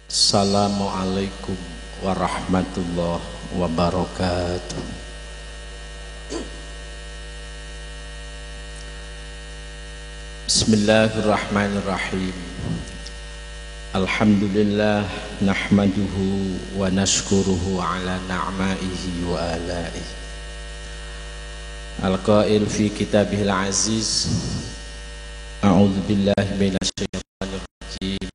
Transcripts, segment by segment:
Assalamualaikum warahmatullahi wabarakatuh. Bismillahirrahmanirrahim. Alhamdulillah nahmaduhu wa nashkuruhu ala na'maihi wa alaihi. Al-qail fi kitabihil aziz. A'udzu billahi minasyaitonir rajim.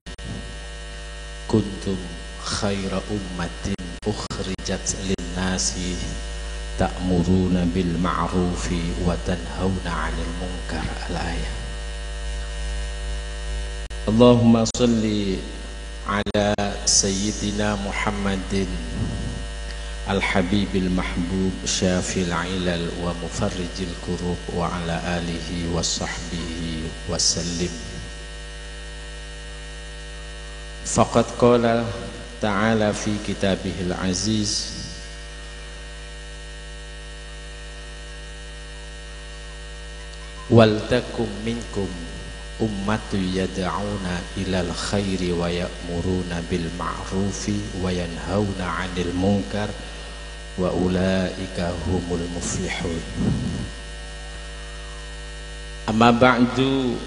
Kuntum khaira ummatin ukhrijat linnasi ta'muruna bil ma'rufi wa tanhauna 'anil munkar. Al-ayah. Allahumma salli ala sayyidina Muhammadin al-habibil mahbub syafil ilal wa mufarrijil kurub wa ala alihi wa sahbihi wa sallim. Faqad qala ta'ala fi kitabihil aziz wal takum minkum ummatu yad'una ilal khairi wa ya'muruna bil ma'rufi wa yanhauna 'anil munkar wa ulaika humul muflihun. Amma ba'du,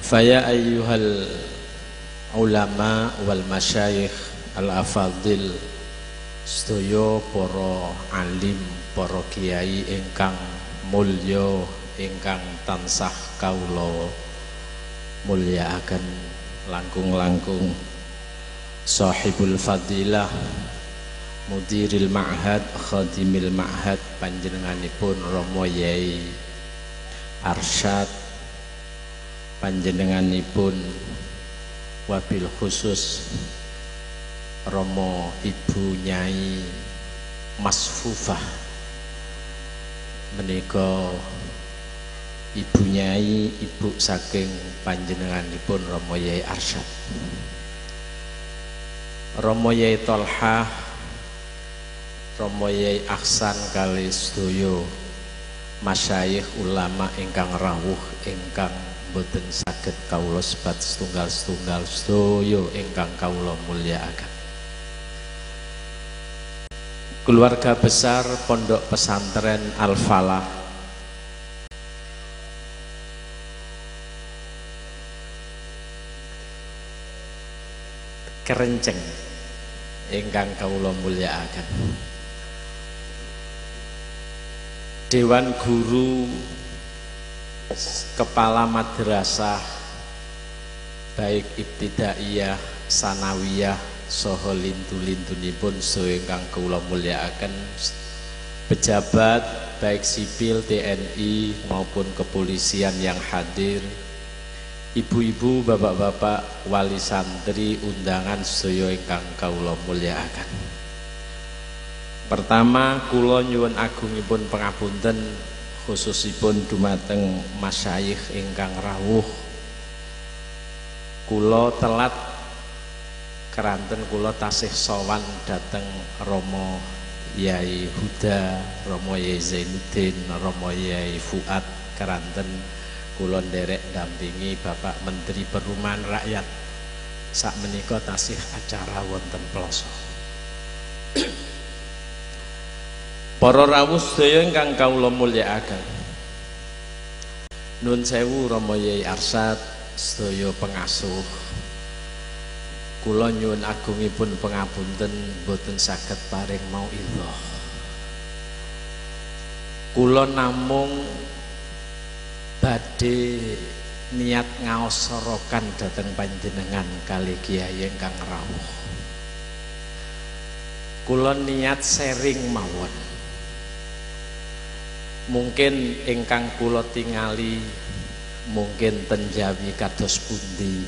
faya ayyuhal ulama wal masyayikh al afadil, sedaya para alim, para kiai ingkang mulya, ingkang tansah kawula mulyakaken, langkung-langkung sahibul fadilah mudiril ma'had khadimil ma'had, panjenenganipun Rama Yai Arsyad, panjenenganipun wabil khusus Romo Ibu Nyai Masfufah menika Ibu Nyai, ibu saking panjenenganipun Romo Yai Arsyad, Romo Yai Tolhah, Romo Yai Ahsan kali sedaya masyayikh ulama ingkang rawuh ingkang boten saged kawula sebat setunggal-setunggal sedaya ingkang kawula mulyakaken. Keluarga besar Pondok Pesantren Al-Falah Kerenceng ingkang kawula mulyakaken, Dewan Guru Kepala Madrasah baik ibtidaiyah, sanawiyah saha lintu-lintunipun saha ingkang kawula mulyakaken, pejabat baik sipil TNI maupun kepolisian yang hadir, ibu-ibu, bapak-bapak, wali santri, undangan sedaya ingkang kawula mulyakaken. Pertama, kula nyuwun agungipun pangapunten khususipun dumateng masyayikh ingkang rawuh. Kula telat keranten kula tasih sowan dhateng Rama Yai Huda, Rama Yai Zainuddin, Rama Yai Fuad keranten kula nderek dampingi Bapak Menteri Perumahan Rakyat sakmenika tasih acara wonten Ploso. Para rawuh sedaya ingkang kawula mulyakaken, nuwun sewu Rama Yai Arsyad, sedaya pengasuh, kula nyuwun agungipun pangapunten boten saged paring mauidhah. Kula namung badhe niat ngaos sorokan dhateng panjenengan kali kiai ingkang rawuh. Kula niat sharing mawon. Mungkin ingkang kula tingali mungkin tenjawi kados pundi.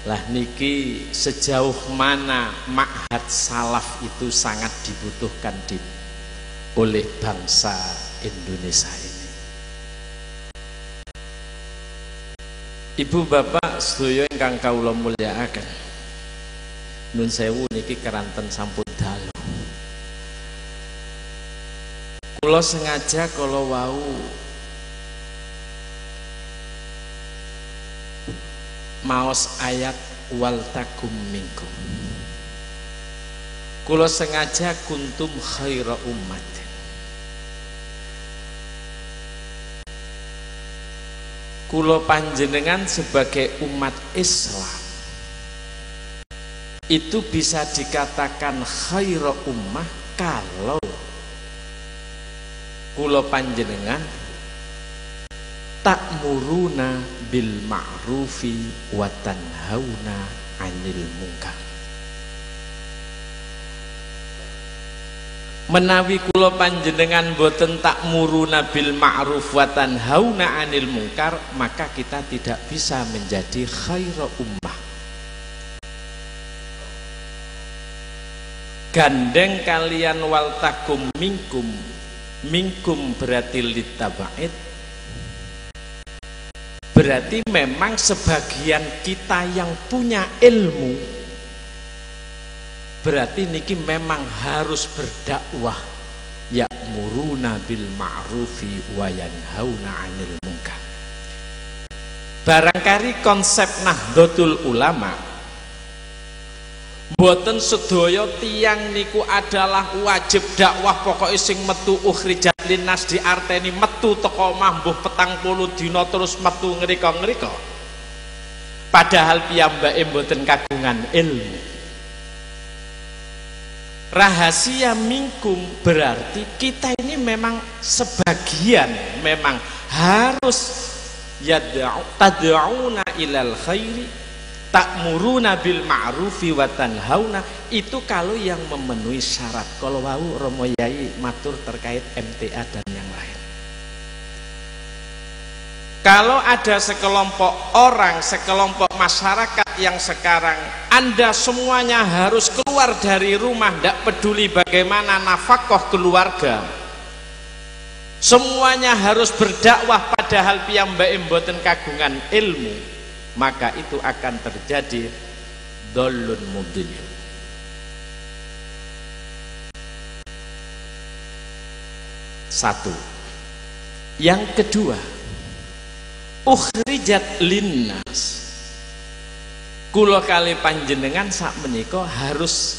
Lah niki sejauh mana ma'had salaf itu sangat dibutuhkan oleh bangsa Indonesia ini. Ibu bapak sedaya ingkang kawula mulyakaken, nun sewu niki keranten sampun dalu. Kula sengaja kala wau maos ayat wal takum minkum. Kula sengaja kuntum khaira ummatin. Kula panjenengan sebagai umat Islam itu bisa dikatakan khaira ummah kalau kula panjenengan ta'muruna bil ma'rufi wa tanhauna 'anil munkar. Menawi kula panjenengan boten ta'muruna bil ma'ruf wa tanhauna 'anil munkar, maka kita tidak bisa menjadi khairu ummah. Gandeng kalian wal takum minkum. Minkum berarti litaba'id, berarti memang sebagian kita yang punya ilmu, berarti niki memang harus berdakwah, ya'muruna bil ma'rufi wa yanhauna 'anil munkar. Barangkali konsep Nahdlatul Ulama mboten sedaya tiyang niku adalah wajib dakwah, pokoke sing metu ukhrijat linnas diarteni metu teko omah mbuh 40 dina terus metu ngrika-ngrika. Padahal piyambake mboten kagungan ilmu. Rahasia minkum berarti kita ini memang sebagian memang harus tad'una ilal khairi, ta'muruna bil ma'rufi wa tanhauna, itu kalau yang memenuhi syarat. Kalau wau Romo Yai matur terkait MTA dan yang lain. Kalau ada sekelompok orang, sekelompok masyarakat yang sekarang Anda semuanya harus keluar dari rumah, tidak peduli bagaimana nafkah keluarga, semuanya harus berdakwah padahal piyambake mboten kagungan ilmu, maka itu akan terjadi dhalun mudhil. Satu. Yang kedua, ukhrijat linnas. Kula kali panjenengan sak menika harus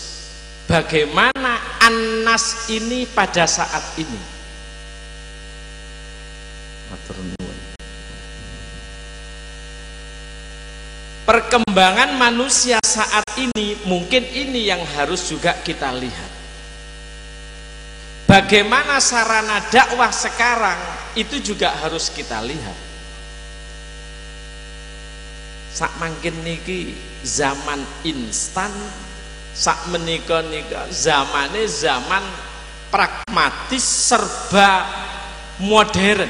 bagaimana annas ini pada saat ini. Matur nuwun. Perkembangan manusia saat ini mungkin ini yang harus juga kita lihat. Bagaimana sarana dakwah sekarang itu juga harus kita lihat. Sak mangkin niki zaman instan, sak menika nika zamane zaman pragmatis serba modern.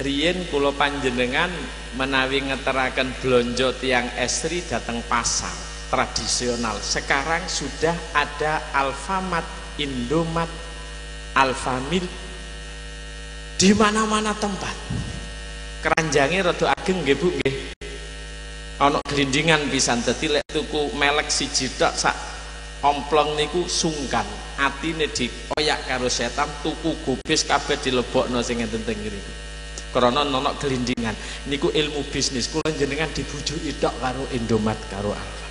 Riyen kula panjenengan menawi ngeteraken blonjo tiang estri dateng pasar tradisional. Sekarang sudah ada Alfamart, Indomaret, Alfamil di mana-mana tempat. Keranjange rada ageng nggih Bu nggih. Ana glindingan pisan, dadi lek tuku melek siji tok sak omplong niku sungkan. Atine dikoyak karo setan, tuku gubis kabeh dilebokno sing enten teng ngriku. Karena nonok gelindingan niku ilmu bisnis, kula jenengan dibujuki tok karo Indomaret karo Alfa.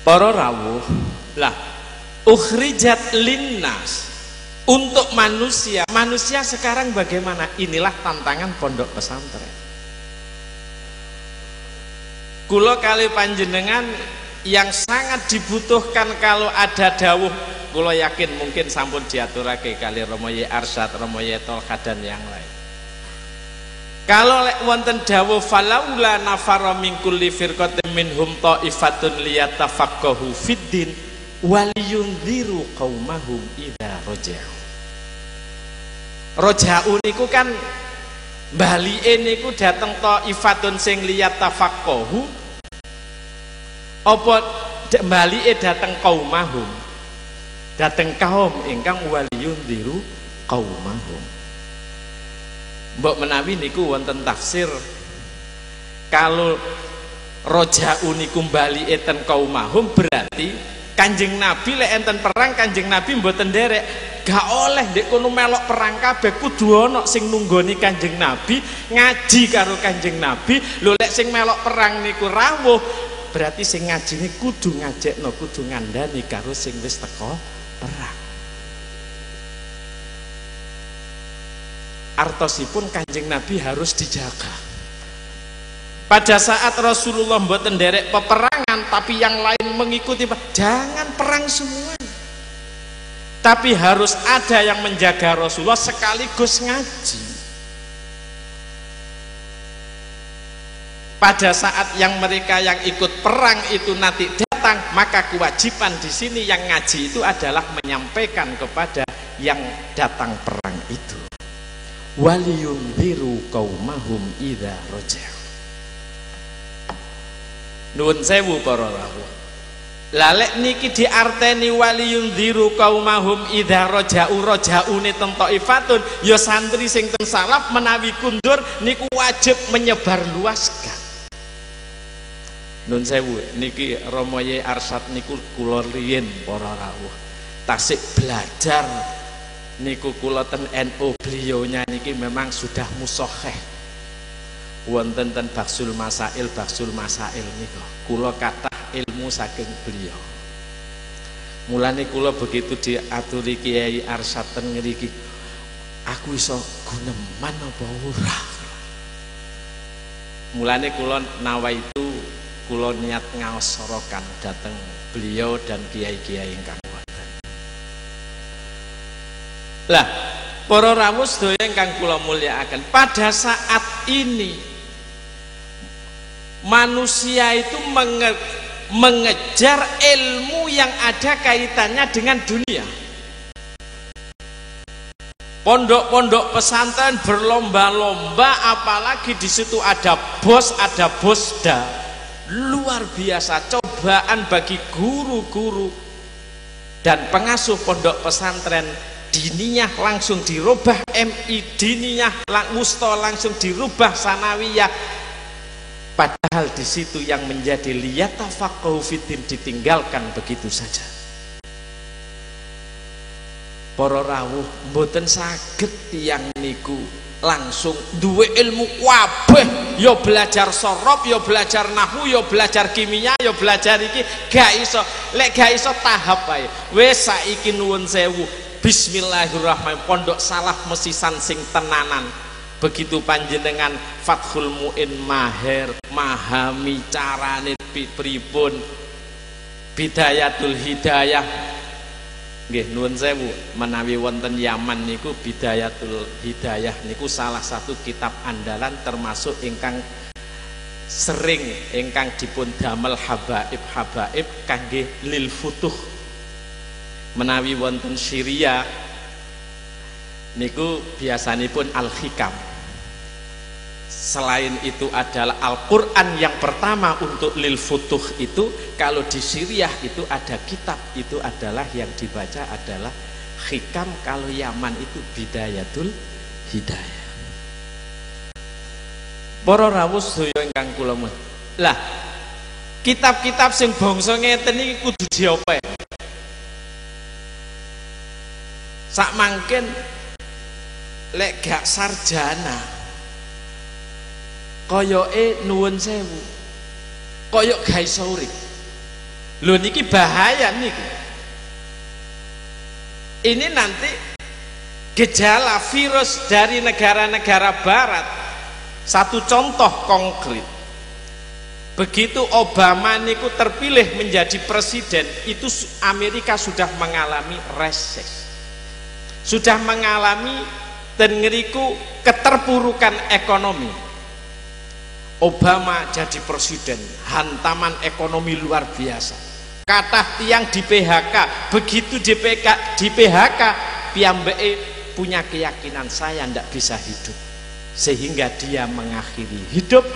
Para rawuh, lah ukhrijat linnas, untuk manusia. Manusia sekarang bagaimana? Inilah tantangan pondok pesantren. Kula kali panjenengan yang sangat dibutuhkan kalau ada dawuh, kula yakin mungkin sampun diaturake kali Romo Yai Arsyad, Romo Yai Tolha dan yang lain. Kalau lek wonten dawuh falaula nafara min kulli firqatin minhum ta'ifatun liyatafaqahu fiddin waliyundziru qaumahum idza raja'u. Raja'u niku kan balike niku dateng ta'ifatun sing liyatafaqahu, apa balike dateng qaumahum, dateng kaum ingkang waliyundziru qaumahum. Mbok menawi niku wonten tafsir kalau roja'u niku balike ten qaumahum berarti Kanjeng Nabi lek enten perang Kanjeng Nabi mboten nderek, gak oleh ndek kono melok perang kabeh, kudu ana sing nunggoni Kanjeng Nabi, ngaji karo Kanjeng Nabi. Lho lek sing melok perang niku rawuh, berarti sing ngajine kudu ngajekno, kudu ngandani karo sing wis teko perang. Artosipun Kanjeng Nabi harus dijaga. Pada saat Rasulullah mboten nderek peperangan tapi yang lain mengikuti, jangan perang semuanya. Tapi harus ada yang menjaga Rasulullah sekaligus ngaji. Pada saat yang mereka yang ikut perang itu nanti datang, maka kewajiban di sini yang ngaji itu adalah menyampaikan kepada yang datang perang itu. Waliyunziru qaumahum idza raja'u. Nuwun sewu para rawuh. Lalek niki diarteni waliyunziru qaumahum idza raja'u, rajaune ten Thaifatun, ya santri sing ten salaf menawi kundur niku wajib menyebar luaskan. Nuwun sewu niki Rama Yai Arsyad niku kula riyin para rawuh tasik belajar niku kula ten NU, beliaunya niki memang sudah musokheh wonten ten Baksul Masail niku kula kathah ilmu saking beliau. Mulane kula begitu diaturi Kiai Arsyad ten ngriki, aku iso guneman apa ora. Mulane kula nawa itu kula niat ngaos sorokan dateng beliau dan kiai-kiai ingkang wonten. Lah, para rawuh sedaya ingkang kula mulyakaken, pada saat ini manusia itu mengejar ilmu yang ada kaitannya dengan dunia. Pondok-pondok pesantren berlomba-lomba, apalagi di situ ada bos, ada bosda. Luar biasa cobaan bagi guru-guru dan pengasuh pondok pesantren. Diniyah langsung dirubah MI, diniyah musto langsung dirubah sanawiyah. Padahal di situ yang menjadi liyatafaqahu fiddin ditinggalkan begitu saja. Para rawuh mboten saged tiyang niku langsung duwe ilmu kabeh, ya belajar sorob, ya belajar nahwu, ya belajar kimia, ya belajar iki, gak iso. Lek gak iso tahap ae. Wis saiki nuwun sewu, bismillahirrahmanirrahim, pondok salaf mesisan sing tenanan. Begitu panjenengan Fathul Mu'in mahir mahami carane pripun, Bidayatul Hidayah nggih nuwun sewu, menawi wonten Yaman niku Bidayatul Hidayah niku salah satu kitab andalan termasuk ingkang sering ingkang dipun damel habaib kangge lil futuh. Menawi wonten Syria niku biasanipun Al-Hikam. Selain itu adalah Al-Quran yang pertama untuk lil futuh itu. Kalau di Syriah itu ada kitab, itu adalah yang dibaca adalah Hikam. Kalau Yaman itu Bidayatul Hidayah. Para rawuh sedaya ingkang kula mulyakaken. Lah, kitab-kitab sing bangsa ngeten iki kudu diope. Sak mangken lek gak sarjana koyoke nuwun sewu, koyok gak iso urip. Lho niki bahaya niki. Ini nanti gejala virus dari negara-negara barat. Satu contoh konkret, begitu Obama niku terpilih menjadi presiden, itu Amerika sudah mengalami reses, sudah mengalami dan ngeriku keterpurukan ekonomi. Obama jadi presiden, hantaman ekonomi luar biasa. Kathah tiang di PHK, begitu di PHK, piyambake punya keyakinan saya ndak bisa hidup, sehingga dia mengakhiri hidup,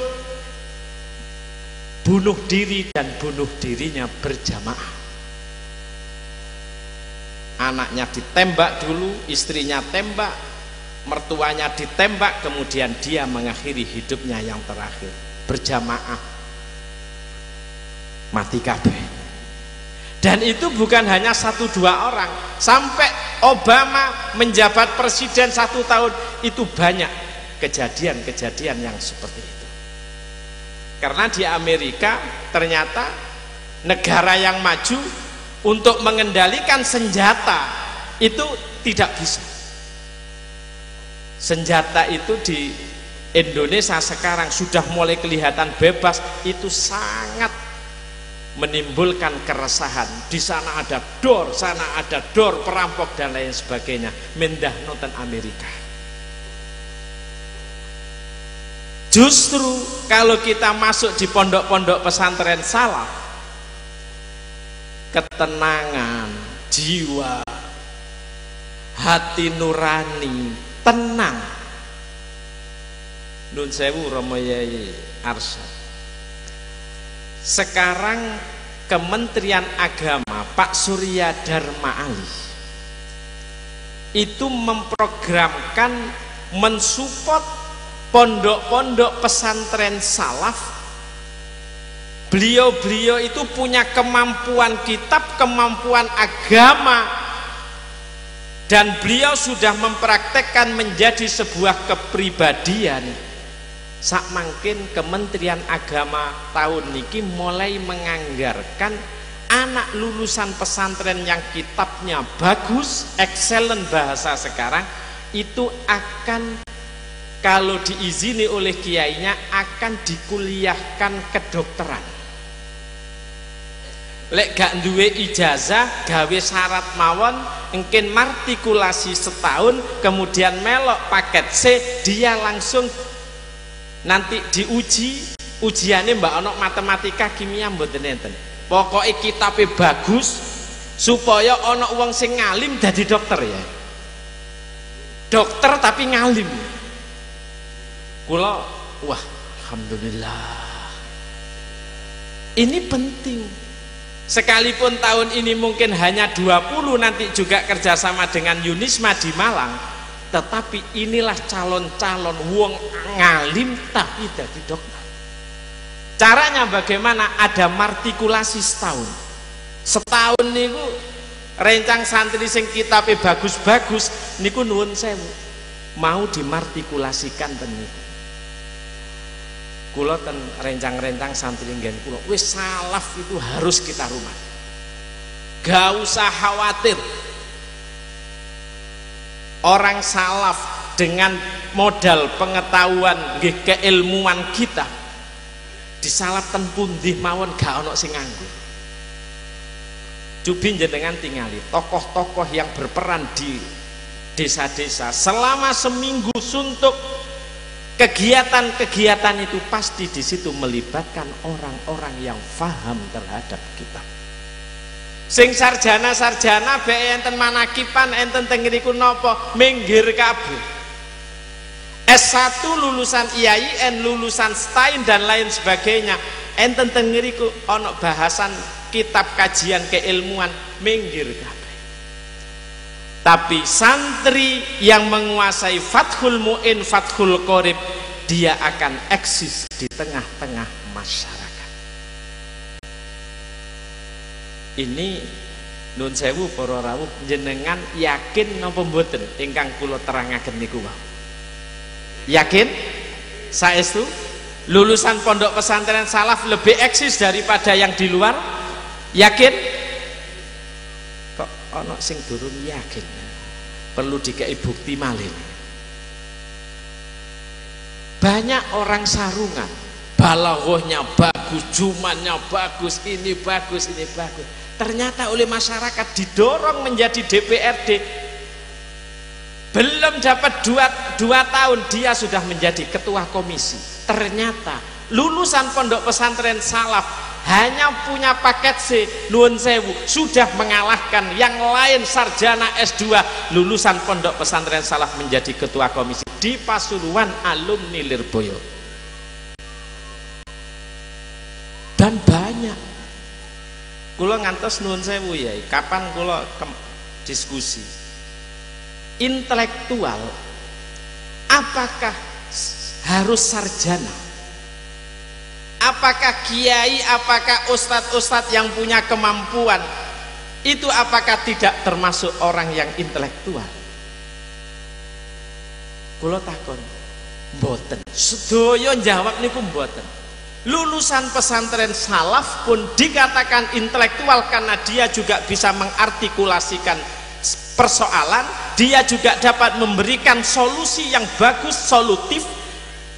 bunuh diri, dan bunuh dirinya berjamaah. Anaknya ditembak dulu, istrinya tembak, mertuanya ditembak, kemudian dia mengakhiri hidupnya yang terakhir berjamaah, mati kabeh. Dan itu bukan hanya 1-2 orang, sampai Obama menjabat presiden 1 tahun itu banyak kejadian-kejadian yang seperti itu. Karena di Amerika ternyata negara yang maju untuk mengendalikan senjata itu tidak bisa. Senjata itu di Indonesia sekarang sudah mulai kelihatan bebas, itu sangat menimbulkan keresahan. Di sana ada dor, sana ada dor, perampok dan lain sebagainya. Mendah nonton Amerika. Justru kalau kita masuk di pondok-pondok pesantren salaf, ketenangan jiwa, hati nurani, tenang. Nun sewu Romo Yai Arsyad. Sekarang Kementerian Agama Pak Surya Dharma Ali itu memprogramkan mensupport pondok-pondok pesantren salaf. Beliau-beliau itu punya kemampuan kitab, kemampuan agama, dan beliau sudah mempraktekkan menjadi sebuah kepribadian. Sak mangkin Kementerian Agama tahun niki mulai menganggarkan anak lulusan pesantren yang kitabnya bagus, excellent bahasa sekarang, itu akan, kalau diizini oleh kiainya, akan dikuliahkan kedokteran. Lek gak duwe ijazah, gawe syarat mawon, mungkin martikulasi setahun, kemudian melok paket C, dia langsung nanti diuji, ujiannya mbak ono matematika, kimia, mboten enten. Pokoknya kitabnya bagus supaya ono wong sing ngalim dadi dokter ya. Dokter tapi ngalim. Kula, wah, alhamdulillah. Ini penting. Sekalipun tahun ini mungkin hanya 20, nanti juga kerjasama dengan Yunisma di Malang, tetapi inilah calon-calon wong ngalim tapi dadi dokter. Caranya bagaimana? Ada martikulasi setahun. Setahun niku rencang santri sing kitabe bagus-bagus niku nuwun sewu mau dimartikulasikan ten niku. Kula ten rencang-rencang santri nggen kula wis salaf itu harus kita rumah. Gak usah khawatir. Orang salaf dengan modal pengetahuan nggih keilmuan kita disalaf ten pundi mawon gak ono sing nganggur. Cobi jenengan tingali tokoh-tokoh yang berperan di desa-desa selama seminggu suntuk kegiatan-kegiatan itu pasti di situ melibatkan orang-orang yang faham terhadap kitab. Sing sarjana-sarjana be enten manakipan enten teng ngriku napa minggir kabeh. S1 lulusan IAIN, lulusan STAIN dan lain sebagainya, enten teng ngriku ana bahasan kitab kajian keilmuan, minggir kabeh. Tapi santri yang menguasai Fathul Mu'in, Fathul Qorib, dia akan eksis di tengah-tengah masyarakat. Ini nun sewu para rawuh, jenengan yakin napa mboten ingkang kula terangaken niku wae? Yakin? Saestu lulusan pondok pesantren salaf lebih eksis daripada yang di luar? Yakin? Kok ana sing durung yakin? Perlu dikei bukti malih. Banyak orang sarungan, balaghahnya bagus, jumannya bagus, ini bagus, ini bagus. Ternyata oleh masyarakat didorong menjadi DPRD, belum dapat 2 tahun dia sudah menjadi ketua komisi. Ternyata lulusan pondok pesantren salaf hanya punya paket C, nuwun sewu, sudah mengalahkan yang lain sarjana S2 lulusan pondok pesantren salaf menjadi ketua komisi di Pasuruan, alumni Lirboyo. Dan banyak. Kula ngantos nuwun sewu ya, kapan kula diskusi intelektual apakah harus sarjana? Apakah kiai, apakah ustadz-ustadz yang punya kemampuan itu apakah tidak termasuk orang yang intelektual? Kula takon, mboten. Sedaya njawab niku mboten. Lulusan pesantren salaf pun dikatakan intelektual karena dia juga bisa mengartikulasikan persoalan, dia juga dapat memberikan solusi yang bagus, solutif.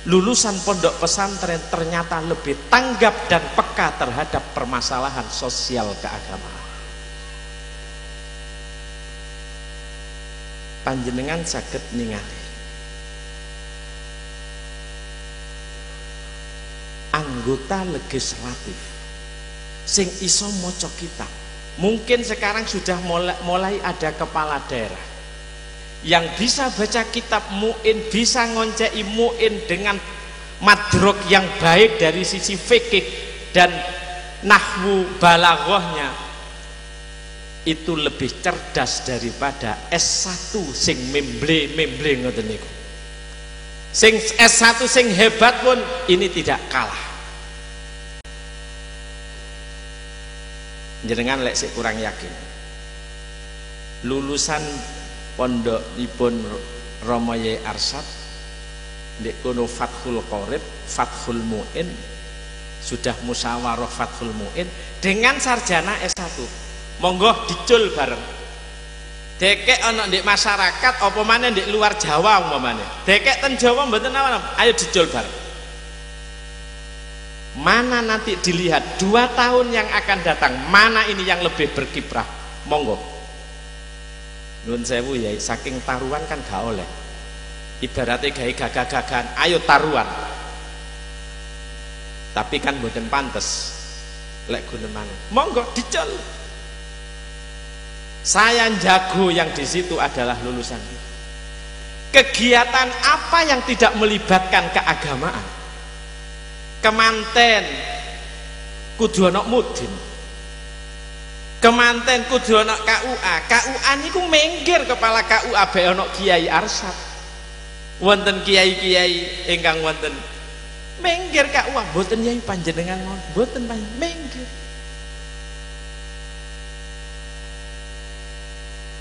Lulusan pondok pesantren ternyata lebih tanggap dan peka terhadap permasalahan sosial keagamaan. Panjenengan saged ningali anggota legislatif sing iso maca kitab. Mungkin sekarang sudah mulai ada kepala daerah yang bisa baca kitab muin, bisa ngoncei muin dengan madrok yang baik dari sisi fikih dan nahwu balaghahnya, itu lebih cerdas daripada S1 sing memble ngoten niku. Sing S1 sing hebat pun ini tidak kalah. Jenengan lek sik kurang yakin, lulusan pondok dipun Romo Yai Arsyad ndek kono Fathul Qorib, Fathul Muin, sudah musyawarah Fathul Muin dengan sarjana S1. Monggo dicul bareng. Dekek ana ndek masyarakat apa maneh ndek luar Jawa umpamane. Dekek ten Jawa mboten apa, ayo dicul bareng. Mana nanti dilihat 2 tahun yang akan datang, mana ini yang lebih berkiprah. Monggo. Nuwun sewu ya, saking taruhan kan gak oleh. Ibaratnya gawe gagah-gagahan, ayo taruhan. Tapi kan mboten pantes. Lek guneman. Monggo dicul. Saya jago yang di situ adalah lulusan. Kegiatan apa yang tidak melibatkan keagamaan? Kemanten kudu ana mudin, kemanten kudu ana KUA. KUA niku minggir kepala KUA be ana Kiai Arsyad, wonten kiai-kiai ingkang wonten minggir KUA, mboten yai panjenengan mboten panjenengan minggir.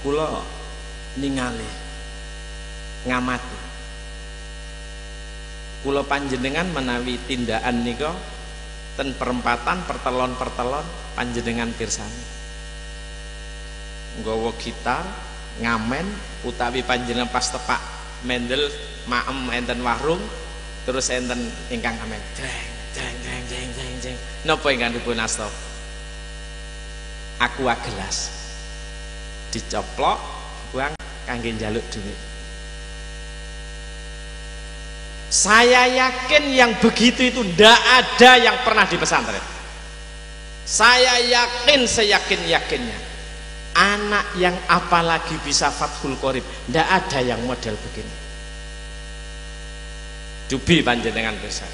Kula ningali ngamati, kula panjenengan menawi tindakan nika ten perempatan pertelon-pertelon panjenengan pirsani nggawa gitar ngamen utawi panjenengan pas tepak mendel maem enten warung terus enten ingkang ngamen jeng jeng jeng jeng jeng jeng napa ingkang dipun asta aqua gelas dicoplok buang kangge njaluk dhuwit. Saya yakin yang begitu itu ndak ada yang pernah di pesantren. Saya yakin seyakin-yakinnya anak yang apalagi bisa Fathul Qorib ndak ada yang model begini. Dubi panjenengan besar.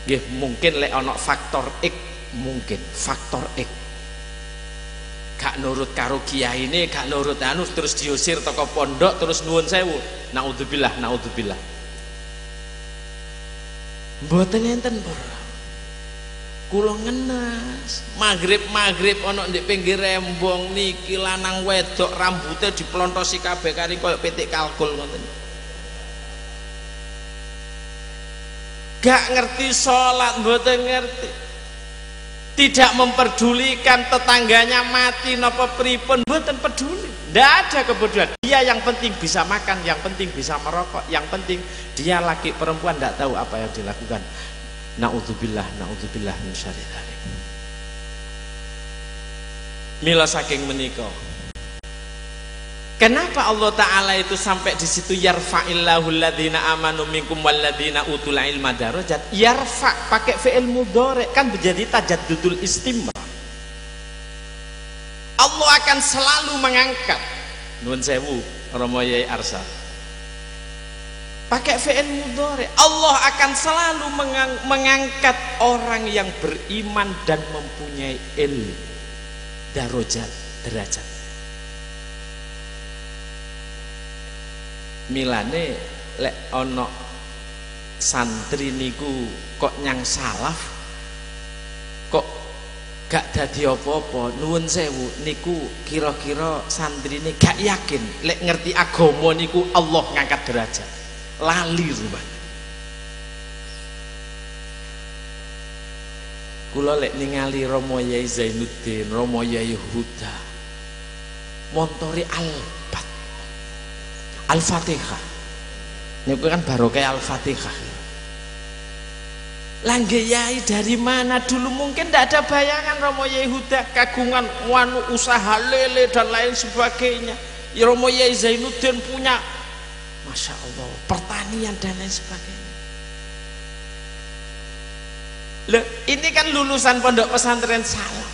Nggih mungkin lek ana faktor X, mungkin faktor X. Gak nurut karo kiai ini, gak nurut anu terus diusir toko pondok terus nuwun sewu. Naudzubillah, naudzubillah. Mboten enten para. Kula ngenes, maghrib ana ndek pinggir rembong niki lanang wedok rambutnya diplontosi kabeh kari koyo pitik kalkul ngoten. Gak ngerti salat, mboten ngerti. Tidak memperdulikan tetangganya mati napa pripun, mboten peduli. Tidak ada kepedulian. Dia yang penting bisa makan, yang penting bisa merokok, yang penting dia laki perempuan tidak tahu apa yang dilakukan. Naudzubillah, naudzubillah min syarri dzalik. Mila saking menika. Kenapa Allah Ta'ala itu sampai di situ yarfa'illahu alladzina amanu minkum walladzina utul ilma darajat. Yarfa pakai fi'il mudhari kan menjadi tajaddudul istimrar. Allah akan selalu mengangkat. Nuwun sewu Romo Yai Arsyad. Pakai fi'il mudhari. Allah akan selalu mengangkat orang yang beriman dan mempunyai ilmu. Darajat, derajat. Milane lek ono santri niku kok nyang salaf kok gak dadi apa-apa. Nuwun sewu niku kira-kira santrine gak yakin lek ngerti agama niku Allah ngangkat derajat. Lali rupane. Kula lek ningali Romo Yai Zainuddin, Romo Yai Huda, montori Al-Fatihah. Niku kan barokah Al-Fatihah. Langge yai dari mana dulu mungkin tidak ada bayangan Romo Yai Huda kagungan wanu usaha lele dan lain sebagainya. Ya Romo Yai Zainuddin punya Masya Allah pertanian dan lain sebagainya. Loh, ini kan lulusan pondok pesantren salaf.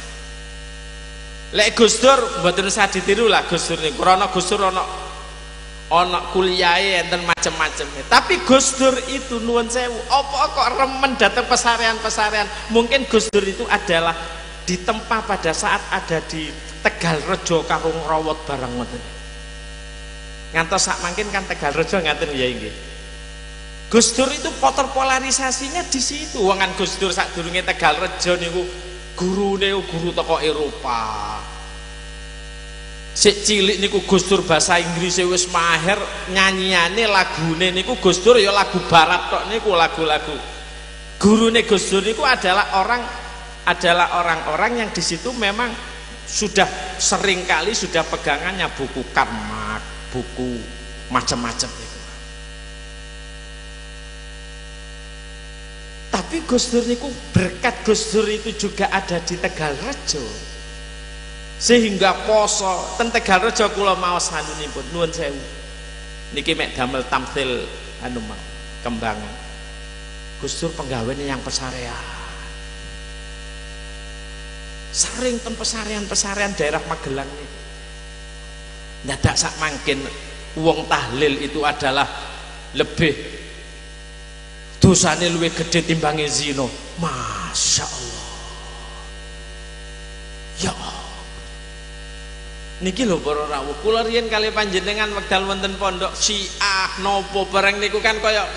Lek Gus Dur mboten usah ditiru lah Gus Dur niku. Krana Gus Dur ana kuliahe enten macam-macam. Tapi Gus Dur itu nuwun sewu, apa kok remen datang pesarean-pesarean? Mungkin Gus Dur itu adalah ditempa pada saat ada di Tegalrejo karo ngrawat barang ngoten. Ngantos sak mangkin kan Tegalrejo ngaten ya nggih. Gus Dur itu polarisasinya di situ. Wong kan Gus Dur sadurunge Tegalrejo niku gurune guru teko Eropa. Sik cilik niku Gus Dur bahasa Inggris wis mahir, nyanyiane lagune niku Gus Dur ya lagu barat tok niku lagu-lagu. Gurune Gus Dur niku adalah orang-orang yang di situ memang sudah sering kali sudah pegangannya buku Karmak, buku macam-macam niku. Tapi Gus Dur niku berkat Gus Dur itu juga ada di Tegalrejo. Sehingga poso ten Tegalrejo kula maos sanunipun nuwun sewu niki mek damel tamthil anu mah kembangan Gus Dur penggawene yang pesarean sering ten pesarean daerah Magelang niku ndadak sak mangkin wong tahlil itu adalah lebih dosane luwih gede timbange zina. Masya Allah ya Allah. Niki lho para rawuh, kula riyen kali panjenengan wekdal wonten pondok Syiah nopo bareng niku kan kaya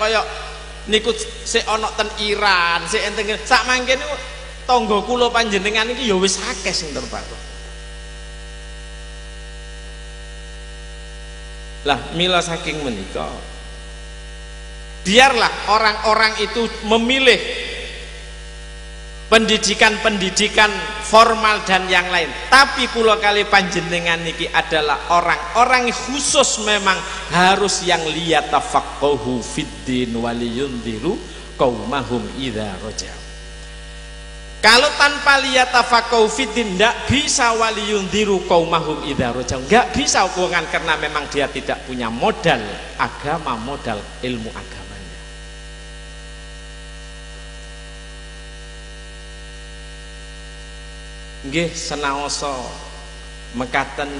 niku sik ana ten Iran, sik enten sak mangke niku tangga kula panjenengan iki ya wis akeh sing terbatas. Lah mila saking menika biarlah orang-orang itu memilih pendidikan formal dan yang lain, tapi kula kali panjenengan niki adalah orang-orang khusus memang harus yang liyatafaqahu fiddin waliyundiru qaumahum idza raja'u. Kalau tanpa liyatafaqahu fiddin ndak bisa waliyundiru qaumahum idza raja'u, enggak bisa hubungan karena memang dia tidak punya modal agama, modal ilmu agama. Nggih senaosa mekaten,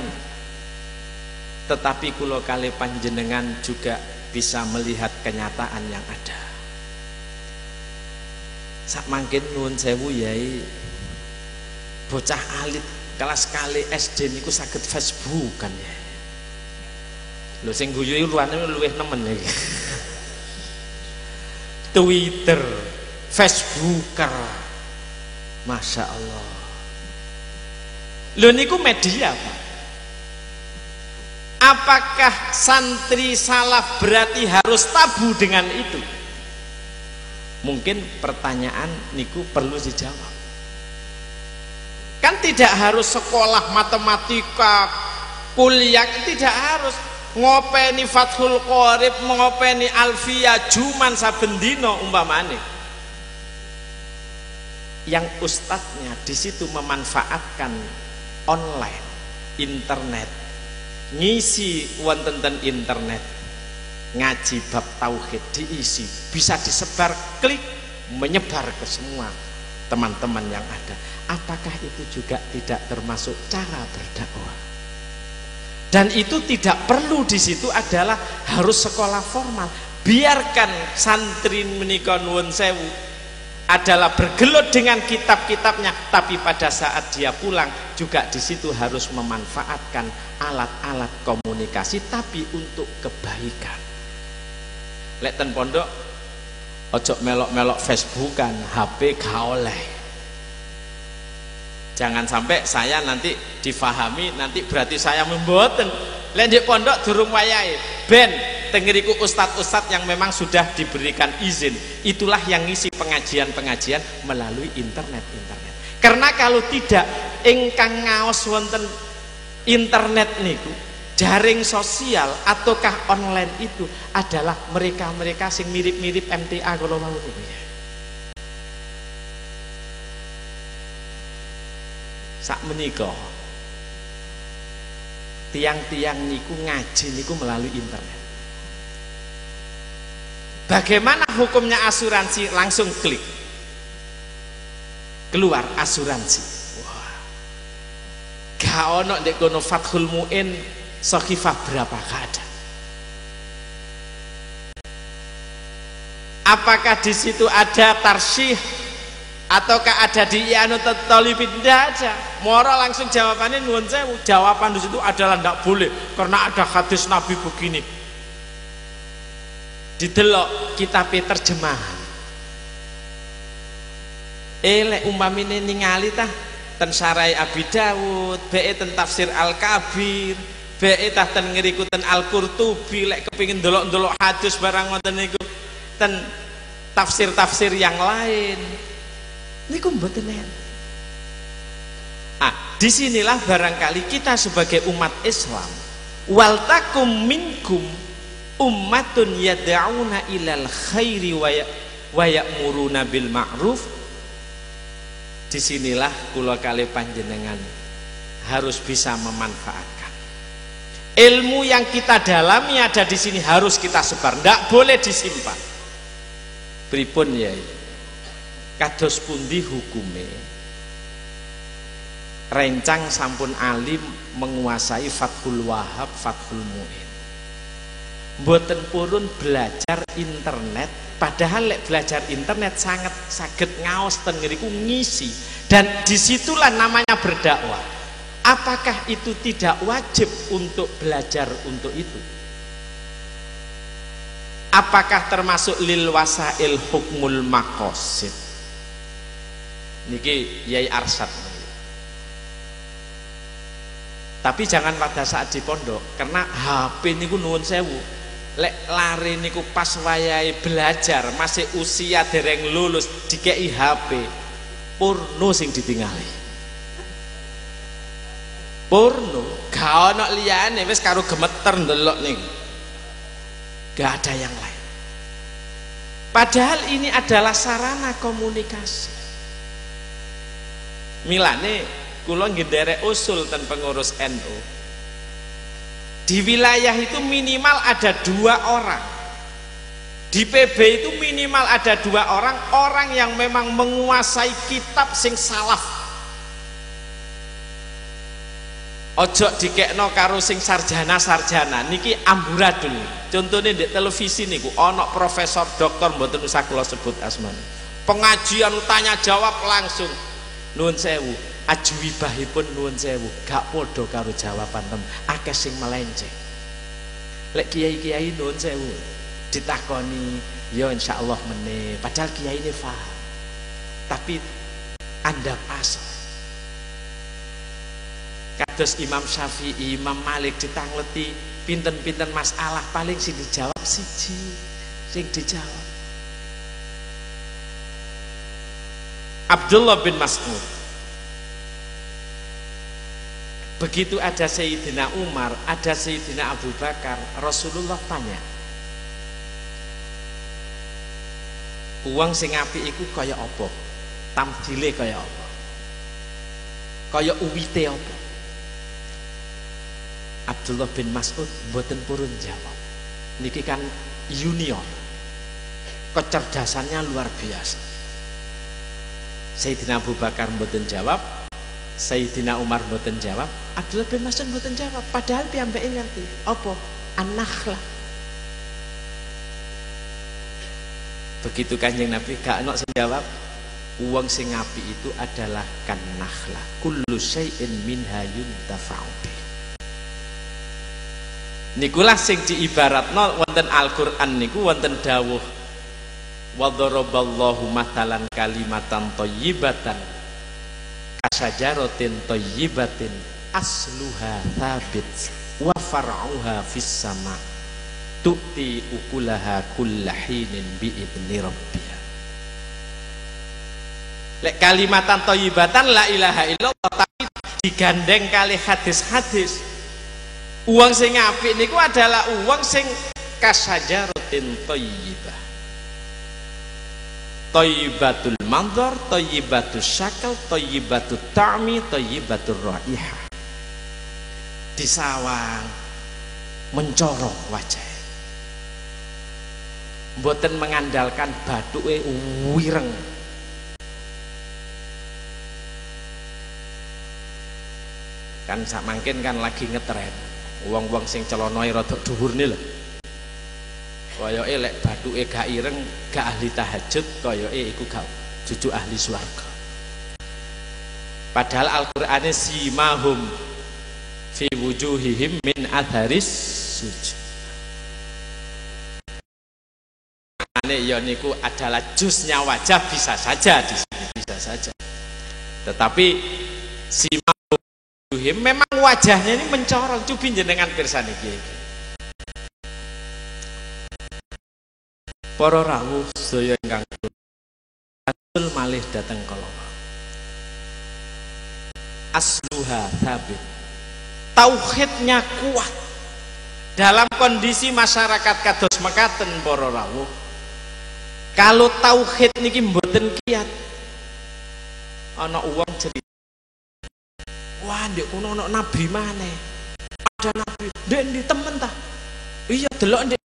tetapi kula kali panjenengan juga bisa melihat kenyataan yang ada. Sak mangkin nuwun sewu yai bocah alit kelas kali SD niku saged Facebook kan ya. Lho sing guyu iki luwih nemen iki. Twitter, Facebooker. Masya Allah. Lho niku media Pak. Apakah santri salaf berarti harus tabu dengan itu? Mungkin pertanyaan niku perlu dijawab. Kan tidak harus sekolah matematika, kuliah, tidak harus ngopeni Fathul Qorib, ngopeni Alfiyah juman saben dina umpamane. Yang ustadznya di situ memanfaatkan online, internet, ngisi wonten ten internet, ngaji bab tauhid diisi, bisa disebar, klik, menyebar ke semua teman-teman yang ada. Apakah itu juga tidak termasuk cara berdakwah? Dan itu tidak perlu di situ adalah harus sekolah formal. Biarkan santri menika nuwun sewu adalah bergelut dengan kitab-kitabnya, tapi pada saat dia pulang juga di situ harus memanfaatkan alat-alat komunikasi, tapi untuk kebaikan. Lek ten pondok ojo melok-melok Facebookan, HP gak oleh. Jangan sampai saya nanti difahami nanti berarti saya memboten. Lek pondok durung wayahe. Ben tengeriku ustadz-ustadz yang memang sudah diberikan izin. Itulah yang ngisi pengajian-pengajian melalui internet. Karena kalau tidak ingkang ngaos wonten internet niku, jaring sosial ataukah online itu adalah mereka-mereka sing mirip-mirip MTA kalau mau niku. Sak menika tiang-tiang niku ngaji niku melalui internet. Bagaimana hukumnya asuransi? Langsung klik keluar asuransi. Wah, gak ono ndek kono Fathul Muin Sokhifah berapa ada? Apakah di situ ada tarsyih ataukah ada di I'anatul Talibin? Tidak ada. Moro langsung jawabannya nuwun sewu. Jawaban di situ adalah tidak boleh karena ada hadis Nabi begini. Didelok kitab terjemahan. Lek umpamine ningali tah ten Sarai Abi Dawud, be ten Tafsir Al-Kabir, be tah ten ngriku ten Al-Qurtubi, lek kepengin ndelok-ndelok hadis barang ngoten niku ten tafsir-tafsir yang lain. Niku mboten enten. Disinilah barangkali kita sebagai umat Islam, wal takum minkum ummatun yad'una ilal khairi wa ya'muruna bil ma'ruf. Disinilah kula kali panjenengan harus bisa memanfaatkan ilmu yang kita dalami ada di sini, harus kita sebar, ndak boleh disimpan. Pripun yai? Kados pundi hukume rencang sampun alim menguasai Fathul Wahab, Fathul Muin, mboten purun belajar internet, padahal lek belajar internet sangat saged ngaos ten ngriku ngisi, dan disitulah namanya berdakwah. Apakah itu tidak wajib untuk belajar untuk itu? Apakah termasuk lil wasail hukmul maqasid? Niki Yai Arsyad. Tapi jangan pada saat di pondok, karena HP niku nuwun sewu. Lek lari niku pas wayahe belajar, masih usia dereng lulus dikei HP, porno sing ditingali. Porno, gak ono liyane, wis karo gemeter ndelok niku. Gak ada yang lain. Padahal ini adalah sarana komunikasi. Milane kula nggih usul ten pengurus NU. Di wilayah itu minimal ada 2 orang. Di PB itu minimal ada 2 orang, orang yang memang menguasai kitab sing salaf. Ojo dikekno karo sing sarjana-sarjana. Niki amburadul. Contohnya di televisi niku ana profesor doktor mboten usah kula sebut asmane. Pengajian tanya jawab langsung. Nuwun sewu, ajwibahipun nuwun sewu, gak podo karo jawaban tem, akeh sing melenceng. Lek kiai-kiai nuwun sewu, ditakoni, ya insyaallah meneh, padahal kiai ini paham. Tapi Anda pas. Kados Imam Syafi'i, Imam Malik ditangleti pinten-pinten masalah paling sing dijawab siji, sing dijawab. Abdullah bin Mas'ud. Begitu ada Sayyidina Umar, ada Sayyidina Abu Bakar, Rasulullah tanya, uang sing apik iku kaya apa? Tamdile kaya apa? Kaya uwite apa? Abdullah bin Mas'ud mboten purun jawab. Niki kan junior, kecerdasannya luar biasa. Sayyidina Abu Bakar mboten jawab, Sayyidina Umar mboten jawab, Abdullah bin Mas'ud mboten jawab. Padahal piyambake ngerti apa? An-nakhlah. Begitu Kanjeng Nabi gak ono sing jawab, uang sing apik itu adalah kan nakhlah. Kullu syai'in minha yuntafa'u bi. Nikulah sing diibaratno wonten Al-Qur'an niku wonten dawuh wa dharaballahu mathalan kalimatan thayyibatan kasajaratin thayyibatin asluha thabit wa far'uha fis sama tu'ti ukulaha kullahinin bi'idni rabbiha. Lek kalimatan thayyibatan la ilaha illallah tapi digandeng kali hadis-hadis. Uang sing apik niku adalah uang sing kasajaratin thayyibah. Thayyibatul manzar, thayyibatul syakal, thayyibatul ta'mi, thayyibatul raihah. Disawang mencorong wajah. Mboten mengandalkan bathuke wireng. Kan sak mangkin kan lagi ngetren. Wong-wong sing celonoe rada dhuwurne lho. Koyoke lek bathuke gak ireng, gak ahli tahajud, koyoke iku gak jujuk ahli swarga. Padahal Al-Qur'ane simahum fi wujuhihim min atharis sujud. Ane ya niku adalah jusnya wajah bisa saja di sini bisa saja. Tetapi simahum wujuhihim memang wajahnya ini mencorong. Cobi jenengan pirsani iki. Para rawuh sedaya ingkang asul malih dateng kala. Asluha thabit. Tauhidnya kuat. Dalam kondisi masyarakat kados mekaten para rawuh. Kalau tauhid niki mboten kiat. Ana wong cerita. Wah, ndek kono ana nabi maneh. Ada nabi, ndek ndi temen ta? Iya delok ndek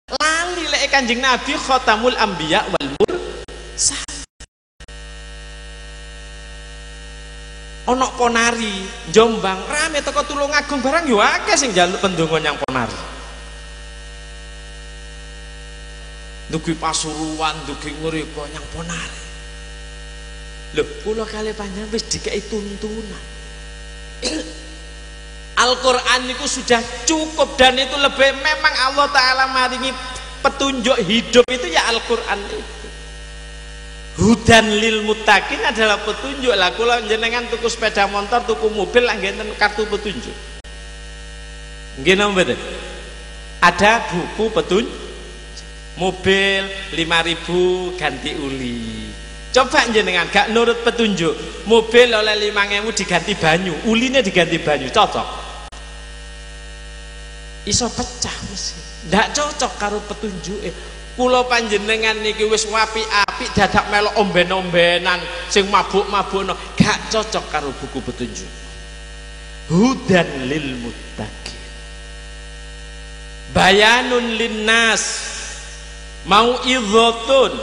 lali lek Kanjeng Nabi khatamul anbiya wal mursalin. Ana ponari Jombang rame teko Tulungagung barang yo akeh sing njaluk pendonga nyang ponari. Dugi Pasuruan, dugi ngriko nyang ponari. Lho kula kali panjenengan wis dikeki tuntunan. Al-Quran itu sudah cukup dan itu lebih memang Allah Ta'ala maringi petunjuk hidup itu ya Al-Quran itu. Hudan lil muttaqin adalah petunjuk lah. Kalau jenengan tuku sepeda motor, tuku mobil lah ngenten kartu petunjuk. Nggih napa mboten? Ada buku petunjuk. Mobil 5.000 ganti uli. Coba jenengan gak nurut petunjuk, mobil oleh 5.000 diganti banyu, ulinya diganti banyu, cocok? Iso pecah mesti. Ndak cocok karo petunjuk. Kula panjenengan niki wis apik-apik dadak melok omben-ombenan sing mabuk-mabukno, gak cocok karo buku petunjuk. Hudan lil muttaqin. Bayanun linnas. Mau'izatun,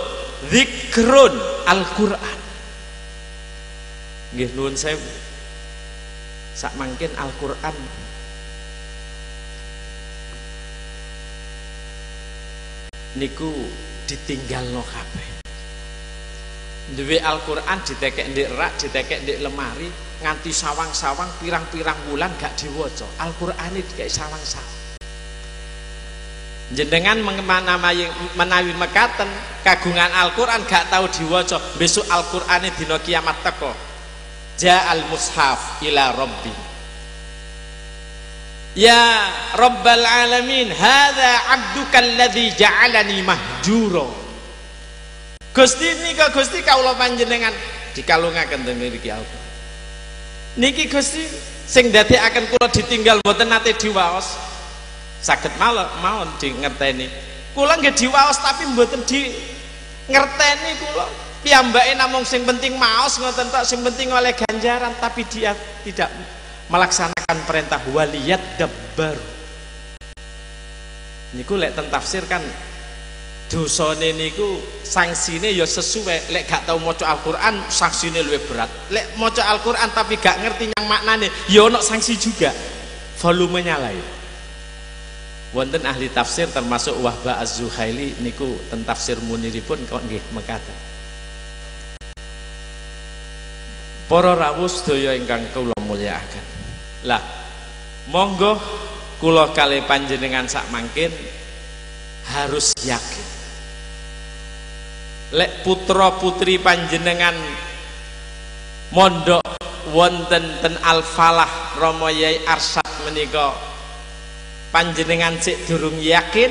zikrun, Al-Qur'an. Nggih nuwun sewu. Sak mangkin Al-Qur'an niku ditinggalno kabeh. Duwe Al-Qur'an ditekek ndek rak, ditekek ndek lemari, nganti sawang-sawang pirang-pirang wulan gak diwaca. Al-Qur'ane dikek sawang-sawang. Jenengan menawi mekaten kagungan Al-Qur'an gak tahu diwaca, besok Al-Qur'ane dina kiamat teko. Ja'al mushaf ila rabbi. Ya Rabbal Alamin, hadza abduka alladzi ja'alani mahjura. Gusti nika Gusti kawula panjenengan dikalungaken teng mriki Al-Qur'an. Niki Gusti sing ndadekaken kula ditinggal mboten nate diwaos. Saged mawon di ngerteni. Kula nggih diwaos tapi mboten di ngerteni kula. Piyambake namung sing penting maos ngoten tok, sing penting oleh ganjaran tapi dia tidak melaksanakan perintah waliyat dabbar. Niku lek ten tafsir kan dosane niku sangsine ya sesuai. Lek gak tau maca Al-Qur'an sanksine luwih berat. Lek maca Al-Qur'an tapi gak ngerti yang maknane ya ono sanksi juga. Volumenya lain. Wonten ahli tafsir termasuk Wahba Az-Zuhaili niku ten tafsir Muniripun kok nggih mekaten. Para rawuh sedaya ingkang kula mulyakaken. Lah, monggo kula kalih panjenengan sak mangkin harus yakin. Lek putra putri panjenengan mondok wonten ten Al Falah Rama Yai Arsyad menika panjenengan sik durung yakin,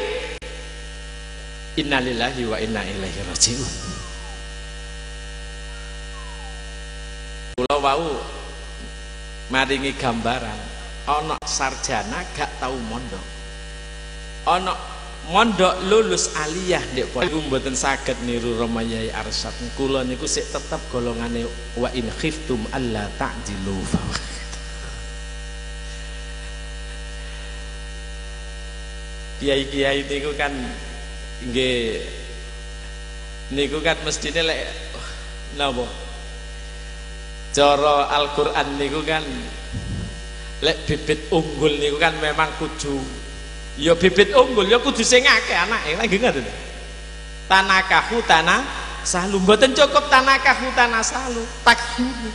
innalillahi wa inna ilaihi rajiun. Kula wau maringi gambaran ana sarjana gak tau mondok, ana mondok lulus aliyah ndek niku mboten saged niru Rama Yai Arsyad. Kula niku sik tetep golongane wa in khiftum alla ta'dilu kiai-kiai niku kan nggih niku kan mestine lek napa cara Al-Qur'an niku kan lek bibit unggul niku kan memang kudu ya bibit unggul ya kudu sing akeh anake lagi ngoten. Tanakahu tanah salu mboten cukup tanakahu tanah salu takhuru.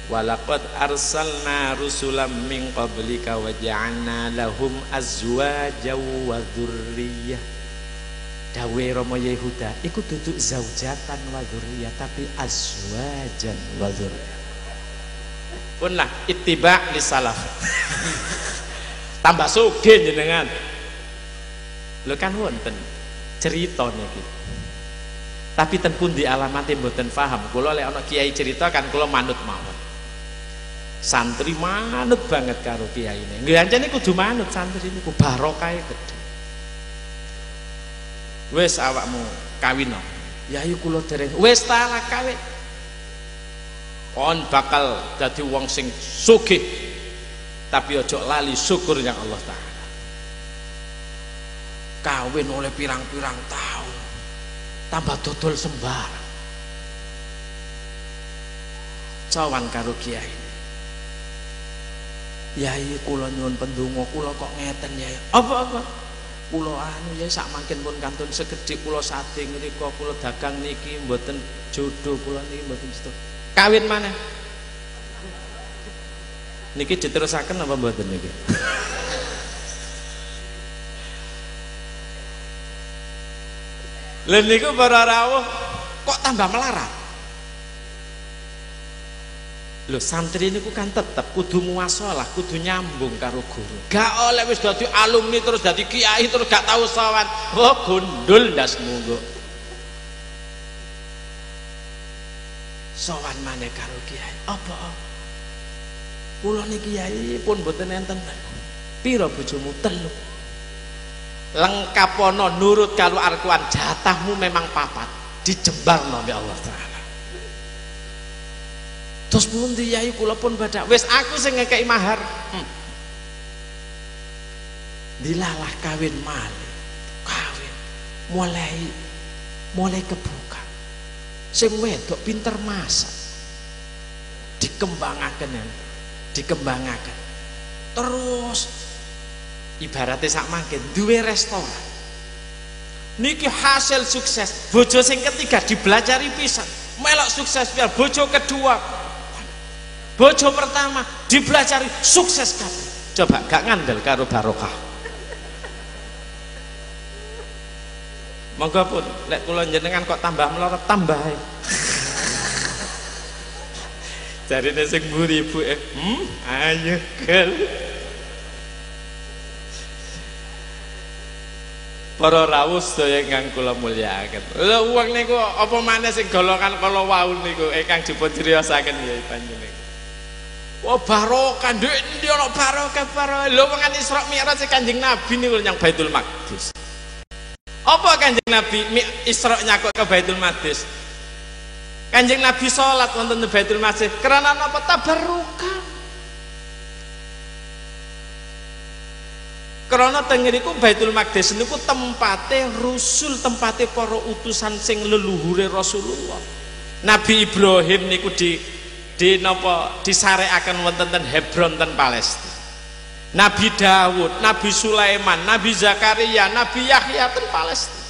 Walaqad arsalna rusulam min qablika wa ja'alna lahum azwajan wa dzurriyyah. Dawe Rama Yai Huda iku duduk zaujatan wa dzurriyyah tapi azwajan wa dzurriyyah. Punlah ittiba li salaf. Tambah sugih jenengan. Lho kan wonten cerita niki. Tapi ten pundi alamate mboten paham. Kula lek ana kiai cerita kan kula manut mawon. Santri manut banget karo kiyaine. Nggih ancene kudu manut santri niku barokahe gedhe. Wis awakmu kawin no. Ya ayo kula dereng. Wis ta lah kawin. Kon bakal dadi wong sing sugih. Tapi ojo lali syukur yang Allah Ta'ala. Kawin oleh pirang-pirang tahun tambah dodol sembarang. Cawan karo kiai. Yai kula nyuwun pendonga kula kok ngeten Yai. Apa-apa? Kula anu ya sak mangken pun kantun segedhik kula sating ngrika kula dagang niki mboten jodoh kula niki mboten setu. Kawin maneh. Niki diterusaken apa mboten niki? Lha niku para rawuh kok tambah melarat. Lho santri niku kan tetep kudu muwasalah, kudu nyambung karo guru. Gak oleh wis dadi alumni terus dadi kiai terus gak tau sawan. Oh gundul ndasmu kok. Sawan maneh karo kiai. Apa? Kula niki kiai pun mboten enten. Pira bojomu? 3. Lengkapono nurut karo Al-Qur'an, jatahmu memang 4. Dijembarno mbek Allah Ta'ala. Terus pundi Yai kula pun badak wis aku sing ngekeki mahar. Dilalah kawin malih. Kawin mulai kebuka. Sing wedok pinter masak. Dikembangaken. Terus ibaratnya sak mangken duwe restoran. Niki hasil sukses. Bojo sing ketiga dibelajari pisan. Melok sukses pian. Bojo kedua, bojo pertama dibelajari sukses kabeh. Coba gak ngandel karo barokah. Monggo pun lek kula jenengan kok tambah melorot tambah ae. Jarine sing mburi ibuke, ayo gel. Para rawuh sedaya ingkang kula mulyakaken. Lha wong niku apa maneh sing golongan kala wau niku ingkang dipun criosaken ya panjenengan. Wah barokah ndek ndi ana barokah. Lho wong Isra Mi'raj Kanjeng Nabi niku nyang Baitul Maqdis. Apa Kanjeng Nabi Isra nyakok ke Baitul Maqdis? Kanjeng Nabi salat wonten di Baitul Maqdis karena napa? Tabarrukan. Karena teng niku Baitul Maqdis niku tempate rusul, tempate para utusan sing leluhure Rasulullah. Nabi Ibrahim niku di napa disarekaken wonten ten Hebron ten Palestina. Nabi Daud, Nabi Sulaiman, Nabi Zakaria, Nabi Yahya ten Palestina.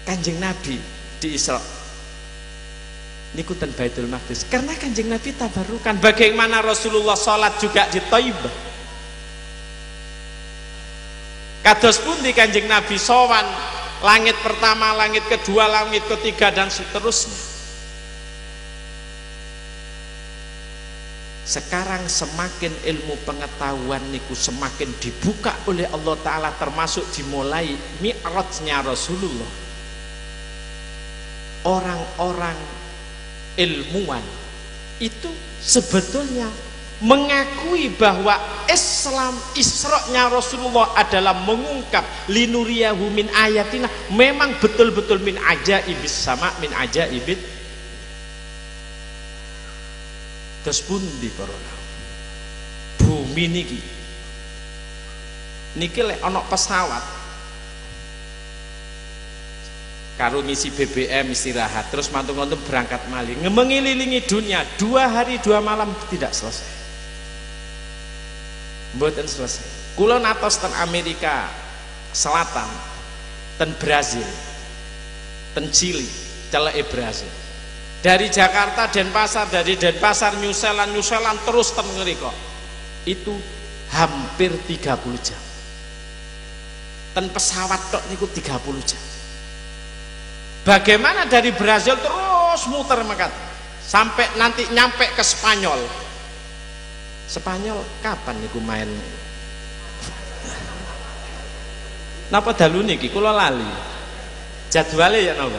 Kanjeng Nabi di Isra niku ten Baitul Maqdis karena Kanjeng Nabi tabarukan. Bagaimana Rasulullah salat juga di Thaibah. Kados pundi Kanjeng Nabi sowan langit pertama, langit kedua, langit ketiga dan seterusnya. Sekarang semakin ilmu pengetahuan niku semakin dibuka oleh Allah Ta'ala, termasuk dimulai mi'rajnya Rasulullah. Orang-orang ilmuwan itu sebetulnya mengakui bahwa Islam Isra-nya Rasulullah adalah mengungkap linuriyahu min ayatina, memang betul-betul min ajaibis sama, min ajaibit. Terus pundi para bumi niki lek ana pesawat karo ngisi BBM istirahat terus mantung-mantung berangkat malih mengelilingi dunia 2 hari 2 malam tidak selesai, mboten selesai. Kula natos ten Amerika Selatan, ten Brazil, ten Chili, celeke Brazil. Dari Jakarta Denpasar, dari Denpasar New Zealand terus ten ngriko. Itu hampir 30 jam. Ten pesawat tok niku 30 jam. Bagaimana dari Brazil terus muter mekat sampai nanti nyampe ke Spanyol. Spanyol kapan niku main? Napa dalu niki kula lali. Jadwale ya napa?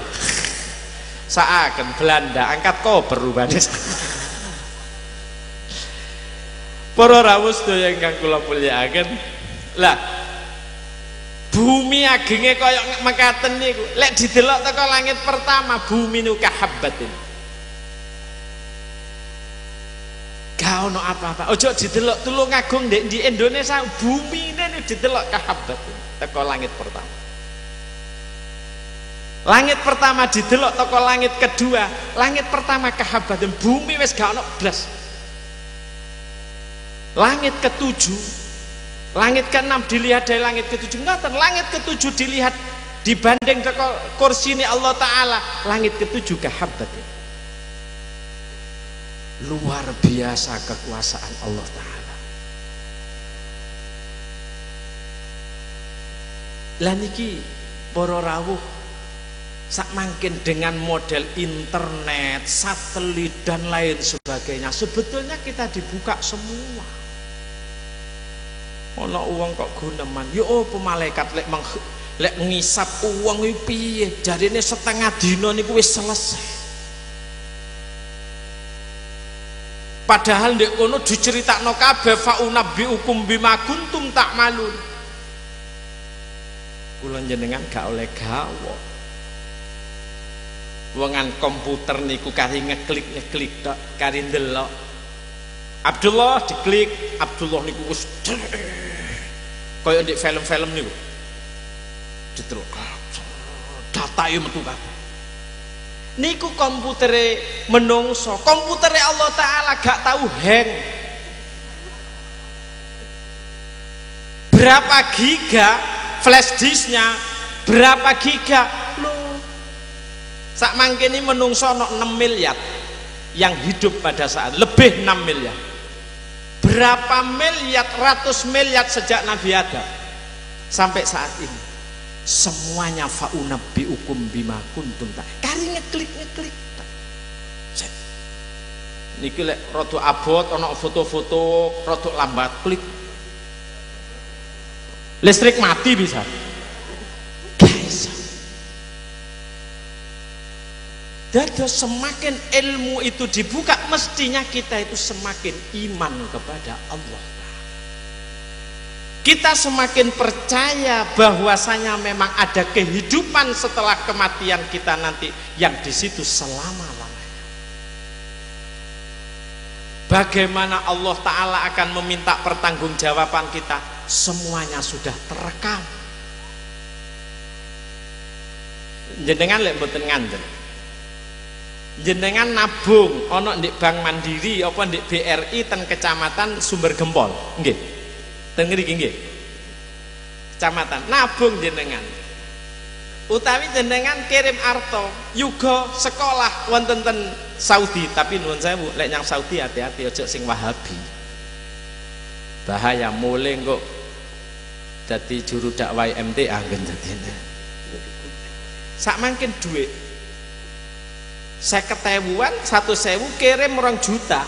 Saaken Belanda angkat koper rupane. Para rawuh sedaya ingkang kula mulyakaken. Lah bumi agenge kaya mekaten niku. Lek didelok teko langit pertama bumi niku kahabbatin. Gak ono apa-apa. Ojo didelok Tulung Agung di Indonesia bumi ini didelok kahabbatin teko langit pertama. Langit pertama didelok toko langit kedua, langit pertama kahabbatin, bumi wis gak ono blas. Langit ketujuh, langit keenam dilihat dari langit ketujuh, ngoten, langit ketujuh dilihat dibanding toko kursi ini Allah Ta'ala, langit ketujuh kahabbatin. Luar biasa kekuasaan Allah Ta'ala. Lah niki para rawuh sak mangkin dengan model internet, satelit dan lain sebagainya, sebetulnya kita dibuka semua. Ono uang kok guneman, yo apa malaikat lek ngisap uang iki piye? Jarine setengah dina niku wis selesai. Padahal ndek kono diceritakno kabeh faunabbiukum bima kuntum ta'malun. Kula jenengan gak oleh gawa. Wongan komputer niku kari ngeklik tok, kari ndelok. Abdullah diklik, Abdullah niku wis kaya ndek film-film niku. Ditelok. Datae metu kabeh. Niku komputere menungso, komputere Allah Ta'ala gak tahu hang. Berapa giga flash disknya, berapa giga loh. Sak mangkene menungso ono 6 miliar yang hidup pada saat lebih 6 miliar. Berapa miliar, ratus miliar sejak Nabi Adam sampai saat ini. Semuanya faunabbiukum bima kuntum ta. Kari ngeklik. Niki lek rada abot ana foto-foto rada lambat klik. Listrik mati bisa. Guys. Dados semakin ilmu itu dibuka, mestinya kita itu semakin iman kepada Allah. Kita semakin percaya bahwasanya memang ada kehidupan setelah kematian kita nanti yang di situ selama-lamanya. Bagaimana Allah Ta'ala akan meminta pertanggungjawaban kita, semuanya sudah terekam. Jenengan lek mboten ngandel. Jenengan nabung ana ndek Bank Mandiri apa ndek BRI ten Kecamatan Sumber Gempol, nggih. Ten ngriki nggih. Kecamatan nabung jenengan. Utawi jenengan kirim arto yuga sekolah wonten ten Saudi, tapi nuwun sewu lek nyang Saudi hati-hati aja sing Wahabi. Bahaya mulai kok dadi juru dakwah MTA nggen dadine. sak mangkin duit 50.000-an 1.000 kirim 2 juta.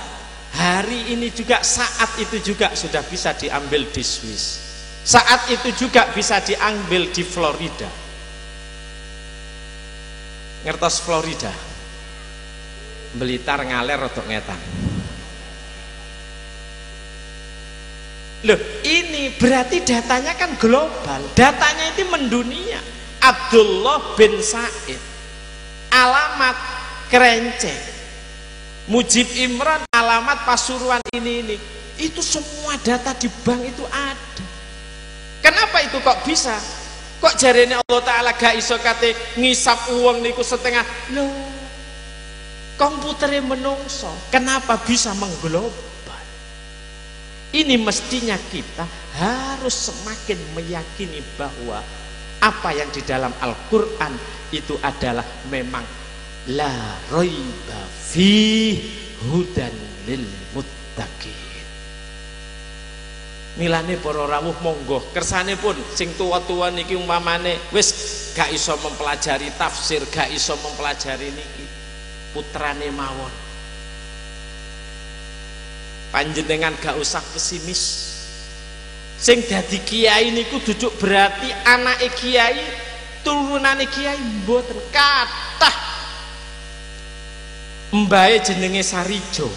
Hari ini juga saat itu juga sudah bisa diambil di Swiss, saat itu juga bisa diambil di Florida. Ngertos Florida? Blitar ngaler untuk ngetan. Loh, ini berarti datanya kan global, datanya itu mendunia. Abdullah bin Said, alamat Kerenceng, Mujib Imran, alamat Pasuruan ini. Itu semua data di bank itu ada. Kenapa itu kok bisa? Kok jarene Allah Ta'ala gak iso kate ngisap uang niku setengah? Loh, komputernya menungso, kenapa bisa mengglobal? Ini mestinya kita harus semakin meyakini bahwa apa yang di dalam Al-Quran itu adalah memang la raiba fi hudan lil muttaqin. Milane para rawuh monggo kersane pun sing tuwa-tuwa niki umpamane wis gak iso mempelajari tafsir, gak iso mempelajari niki, putrane mawon panjenengan gak usah pesimis. Sing dadi kiai niku duduk berarti anake kiai, turunane kiai, mboten kathah. Mbae jenenge Sarijo,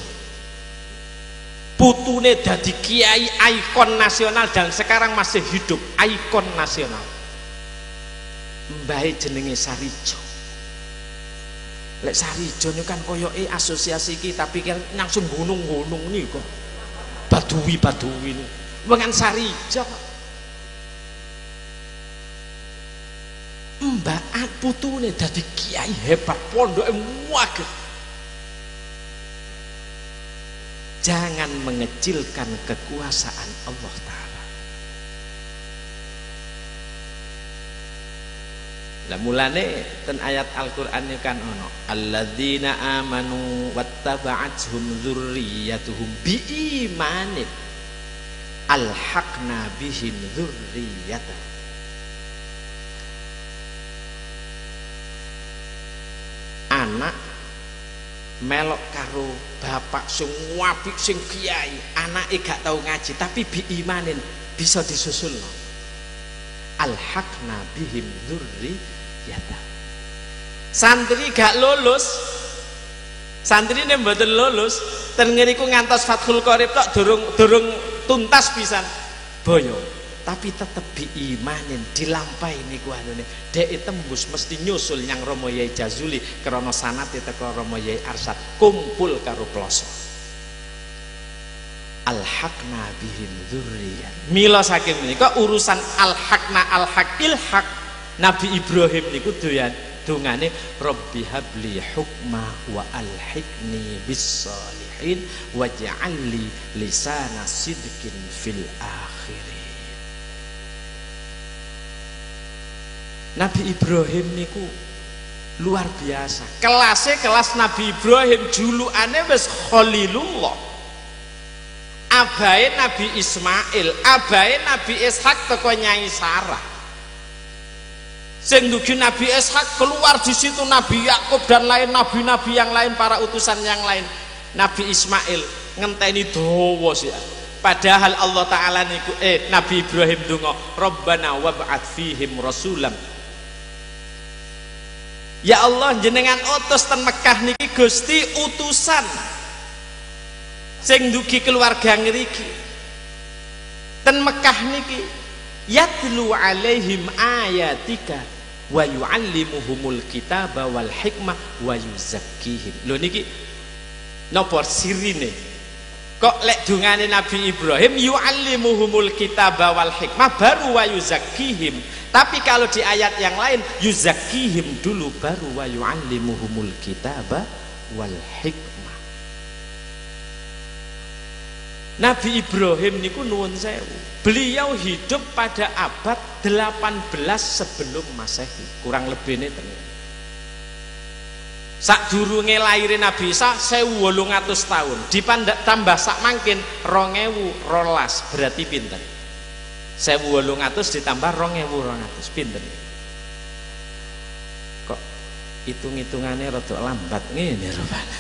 putune dadi kiai ikon nasional dan sekarang masih hidup, ikon nasional. Mbae jenenge Sarijo. Lek Sarijo niku kan koyoke asosiasi iki tapi kan langsung gunung-gunung niku. Badui-badui niku. Wengan Sarijo. Mbak putune dadi kiai hebat, pondoke muaget. Jangan mengecilkan kekuasaan Allah Ta'ala. Lah mulane ten ayat Al-Qur'an kan ono alladzina amanu wattaba'athum dzurriyyatuhum biimanin alhaqna bihim dzurriyyatahum. Anak melok karo bapak sing apik sing kiai, anake gak tau ngaji tapi biimanin bisa disusulno. Alhaqna bihim dzurriyyatahum. Santri gak lulus, santrine mboten lulus, ten ngriku ngantos Fathul Qorib tok durung tuntas pisan. Boyo, tapi tetep diimanin, dilampahi niku anune. Dek tembus mesti nyusul yang Romo Yai Jazuli krana sanate teko Romo Yai Arsyad, kumpul karo ploso. Alhaqna bihim dzurriyyah. Mila saking menika urusan alhaqna alhaqil haq. Nabi Ibrahim niku doyan dungane Rabbi habli hukma wa alhiqni bis salihin waj'alli lisana sidqin fil akhirin. Nabi Ibrahim niku luar biasa. Kelasnya kelas Nabi Ibrahim, julukane wis Khalilullah. Abahe Nabi Ismail, abahe Nabi Ishak teko Nyai Sarah. Sing dugi Nabi Ishak keluar di situ Nabi Yakub dan lain nabi-nabi yang lain, para utusan yang lain. Nabi Ismail ngenteni dawa sih. Padahal Allah Ta'ala niku Nabi Ibrahim donga, Rabbana wab'ats fihim rasulam. Ya Allah, jenengan utus ten Mekah niki Gusti utusan sing dugi keluarga ngriki ten Mekah niki, yatlu alaihim ayatika wa yuallimuhumul kitaba wal hikmah wa yuzakkihim. Lho niki napa sirine? Kok lek dungane Nabi Ibrahim yuallimuhumul kitaba wal hikmah baru wa yuzakkihim. Tapi kalau di ayat yang lain yuzakkihim dulu baru wa yuallimuhumul kitaba wal hikmah. Nabi Ibrahim niku nuwun sewu, beliau hidup pada abad 18 sebelum Masehi, kurang lebih ini ternyata. Sakdurunge lahire Nabi Isa 1800 tahun, ditambah sak mangkin 2012 berarti pinten? 1800 ditambah 2200 pinten? kok hitung-hitungannya rada lambat ngene rupane.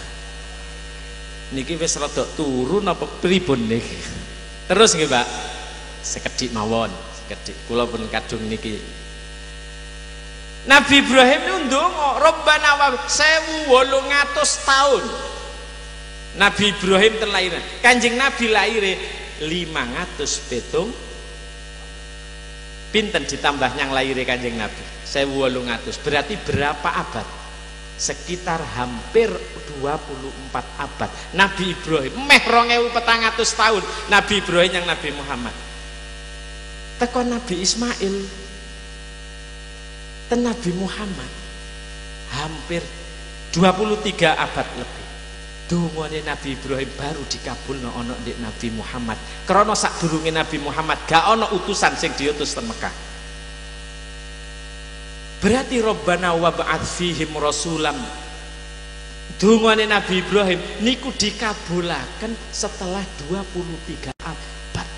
Niki wis rada turun apa pripun niki? Terus nggih, Pak. Sekedhik mawon, sekedhik. Kula pun kadung niki. Nabi Ibrahim niku ndonga, Rabbana wa 1800 tahun. Nabi Ibrahim terlahir. Kanjeng Nabi lahir 507. Pinten ditambah yang lahir Kanjeng Nabi? 1800. Berarti berapa abad? Sekitar hampir 24 abad. Nabi Ibrahim meh 2400 tahun. Nabi Ibrahim yang Nabi Muhammad. Teko Nabi Ismail ten Nabi Muhammad hampir 23 abad lebih. Dungane Nabi Ibrahim baru dikabulno ana ndek Nabi Muhammad. Krana sadurunge Nabi Muhammad gak ana utusan sing diutus ten Mekah. Berarti Rabbana wa ba'ats fihim rasulam. Dungane Nabi Ibrahim niku dikabulaken setelah 23 abad.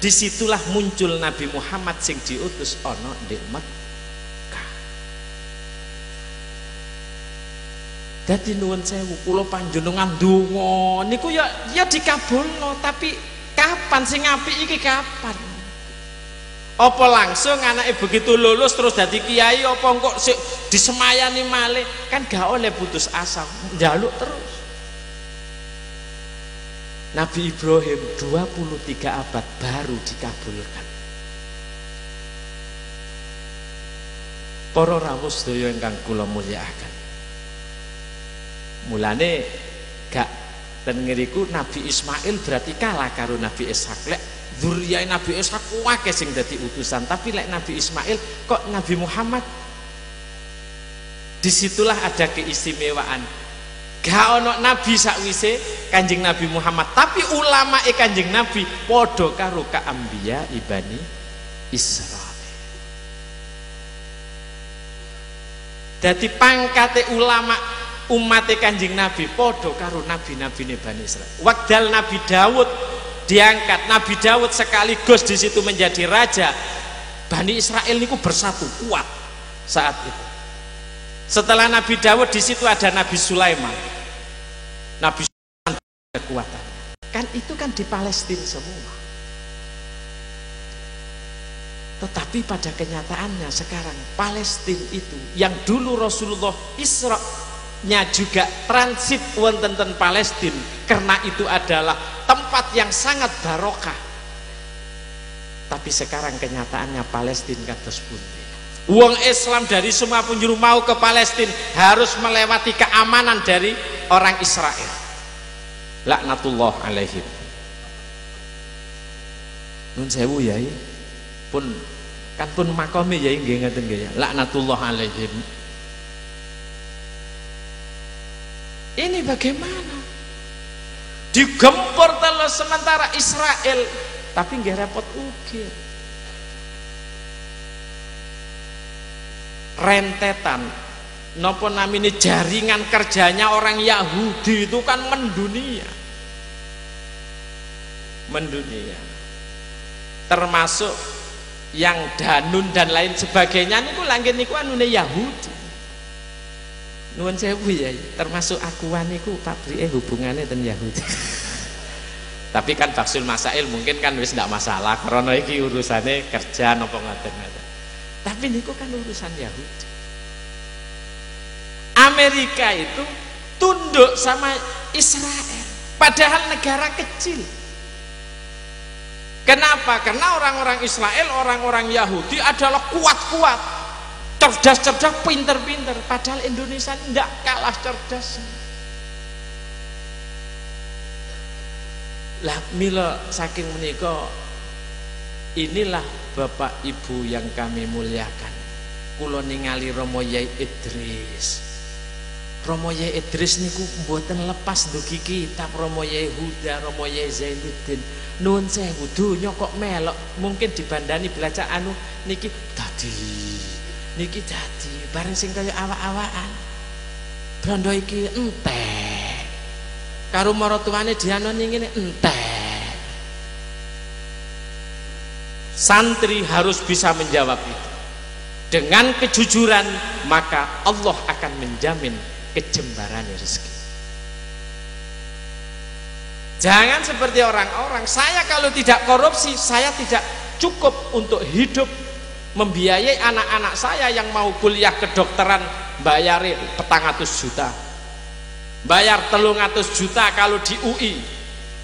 Disitulah muncul Nabi Muhammad sing diutus ana ndek Mekah. Dadi nuwun sewu kula panjenengan ndonga niku ya dikabulno, tapi kapan sing apik iki kapan? Apa langsung anake begitu lulus terus dadi kiai apa kok disemayani malih? Kan gak oleh putus asa, njaluk terus. Nabi Ibrahim 23 abad baru dikabulkan. Para rawuh sedaya ingkang kula mulyakaken. Mulane gak ten ngriku Nabi Ismail berarti kalah karo Nabi Ishak. Lek dzurriyahe Nabi Ishak akeh sing dadi utusan, tapi lek Nabi Ismail kok Nabi Muhammad. Disitulah ada keistimewaan. Gak ono nabi sakwise Kanjeng Nabi Muhammad, tapi ulama Kanjeng Nabi padha karo kaambiya ibani Israil. Dadi pangkate ulama umat Kanjeng Nabi podo karo nabi-nabine Bani Israil. Wakdal Nabi Daud diangkat, Nabi Daud sekaligus di situ menjadi raja. Bani Israil niku bersatu kuat saat itu. Setelah Nabi Daud di situ ada Nabi Sulaiman. Nabi Sulaiman kekuatan. Kan itu kan di Palestina semua. Tetapi pada kenyataannya sekarang Palestina itu yang dulu Rasulullah Isra juga transit wonten ten Palestina karena itu adalah tempat yang sangat barokah. Tapi sekarang kenyataannya Palestina kados pundi. Wong Islam dari semua penjuru mau ke Palestina harus melewati keamanan dari orang Israel. Laknatullah alaihim. Nun sewu yai pun kan pun makome yai nggih ngaten nggih ya. Laknatullah alaihim. Ini bagaimana? Digempur terus sementara Israel, tapi nggak repot ukir. Rentetan, nopo namine jaringan kerjanya orang Yahudi itu kan mendunia, termasuk yang Danun dan lain sebagainya. Niku langit niku anune Yahudi. Nuwun sewu ya, termasuk akuan niku pabrike hubungannya dengan Yahudi. Tapi kan Baksul Masail mungkin kan wis ndak masalah karena iki urusane kerja napa ngoten-ngoten. Tapi niku kan urusan Yahudi. Amerika itu tunduk sama Israel, padahal negara kecil. Kenapa? Karena orang-orang Israel, orang-orang Yahudi adalah kuat-kuat, cerdas-cerdas, pinter-pinter, padahal Indonesia tidak kalah cerdas. Lah mila saking menika, inilah Bapak Ibu yang kami muliakan. Kula ningali Romo Yai Idris. Romo Yai Idris niku mboten lepas ndugi kitab Romo Yai Huda, Romo Yai Zainuddin. Nuwun sewu, donya kok melok, mungkin dibandani belajar anu niki niki dadi bareng sing kaya awak-awakan. Branda iki entek. Karo maratuwane dianoni ngene entek. Santri harus bisa menjawab itu dengan kejujuran, maka Allah akan menjamin kejembaran rezeki. Jangan seperti orang-orang, saya kalau tidak korupsi, saya tidak cukup untuk hidup, membiayai anak-anak saya yang mau kuliah kedokteran, bayar 400 juta, bayar 300 juta kalau di UI.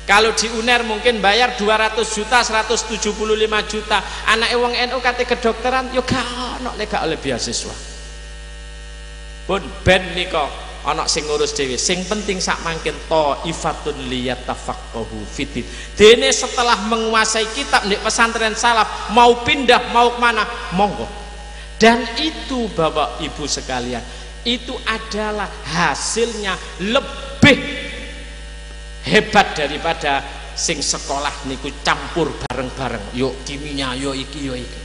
Kalau di UNER mungkin bayar 200 juta, 175 juta. Anak wong NU kate kedokteran yo gak ono lek gak oleh beasiswa. Pun ben nika ana sing ngurus dhewe. Sing penting sak mangkin thaifatun liyatafaqahu fiddin. Dene setelah menguasai kitab di pesantren salaf, mau pindah mau kemana monggo. Dan itu Bapak Ibu sekalian, itu adalah hasilnya lebih hebat daripada sing sekolah niku campur bareng-bareng, yuk kimia, yuk iki, yuk iki.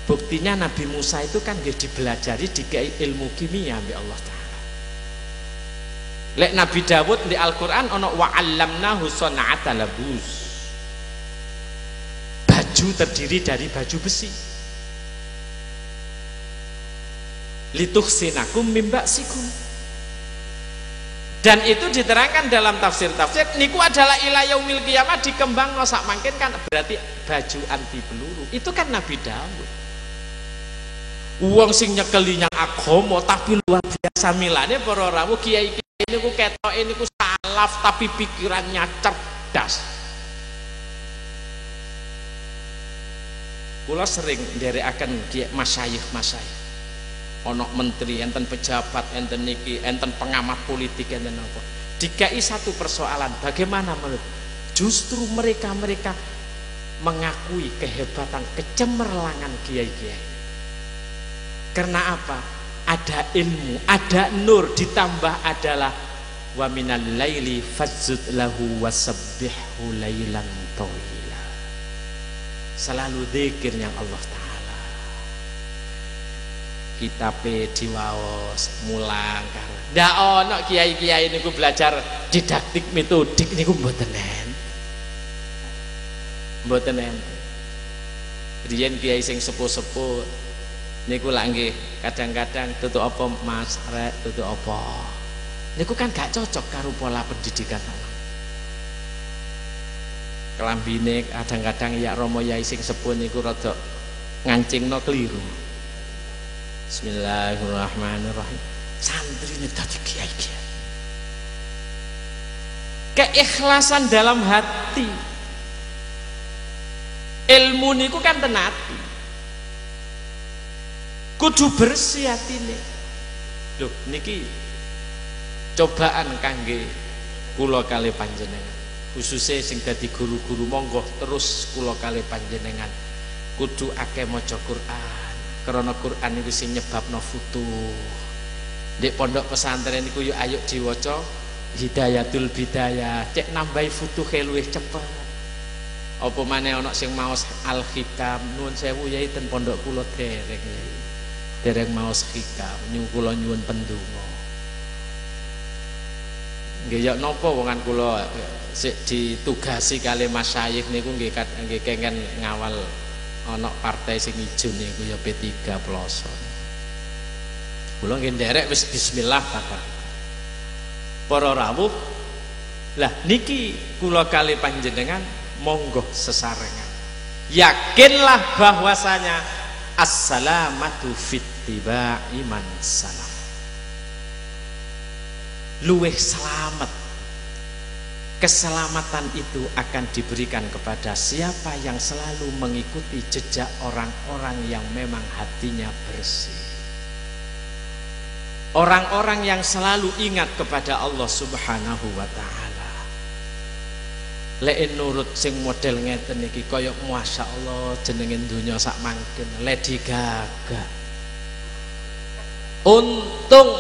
Buktinya Nabi Musa itu kan nggih dibelajari dikai ilmu kimia ambek Allah Ta'ala. Lek Nabi Dawud di Al-Quran ono wa 'allamnahu sana'ata labus, baju terdiri dari baju besi, lituhsinakum min ba'sikum. Dan itu diterangkan dalam tafsir-tafsir niku adalah ila yaumil qiyamah, dikembangno sak mangkin kan berarti baju anti peluru. Itu kan Nabi Dawud. Wong sing nyekeli nyang agama tapi luar biasa milane para rawuh kiai-kiai niku ketoke niku salaf tapi pikirannya cerdas. Kula sering nderekaken masyayikh ono menteri, enten pejabat, enten niki, enten pengamat politik, enten apa. Dikai satu persoalan, bagaimana menurut? Justru mereka mengakui kehebatan, kecemerlangan kiai-kiai. Karena apa? Ada ilmu, ada nur, ditambah adalah wa minal laili fadzud lahu wasabbihhu lailan tawila. Selalu zikir yang Allah Ta'ala. Kitabe diwaos mulang karo. Ndak ono kiai-kiai niku belajar didaktik metodik niku mboten enten. Mboten enten. Riyen kiai sing sepuh-sepuh niku lak nggih kadang-kadang tutuk apa Mas rek tutuk apa. Niku kan gak cocok karo pola pendidikan orang. Kelambine kadang-kadang ya Romo Yai sing sepuh niku rada ngancingno keliru. Bismillahirrahmanirrahim. Santri ini tadi kiai-kiai. Keikhlasan dalam hati. Ilmu niku kan tenati. Kudu bersih hatine. Loh niki cobaan kangge kula kali panjenengan. Khususnya sing dadi guru-guru monggo terus kula kali panjenengan kudu akeh maca Quran. Karena Quran itu sing nyebabno futuh. Di pondok pesantren niku yo ayo diwaca Hidayatul Bidayah, cek nambahi futuhe luwih cepet. Apa maneh ana sing maos Al-Hikam, nuwun sewu yai ten pondok kula dereng maos hikam, nyuwun kula nyuwun pendonga. Nggih ya napa wongan kula sik ditugasi kali masyayikh niku nggih kengken ngawal ana partai sing ijo niku ya P3 Ploso. Kula nggih nderek wis bismillah takon. Para rawuh, lah niki kula kali panjenengan monggo sesarengan. Yakinlah bahwasanya as-salamatu fittiba'i man salaf. Luweh selamat. Keselamatan itu akan diberikan kepada siapa yang selalu mengikuti jejak orang-orang yang memang hatinya bersih. Orang-orang yang selalu ingat kepada Allah Subhanahu wa Ta'ala. Lek nurut sing model ngeten iki kaya Masya Allah jenengin dunya sak mangkin Lady Gaga. Untung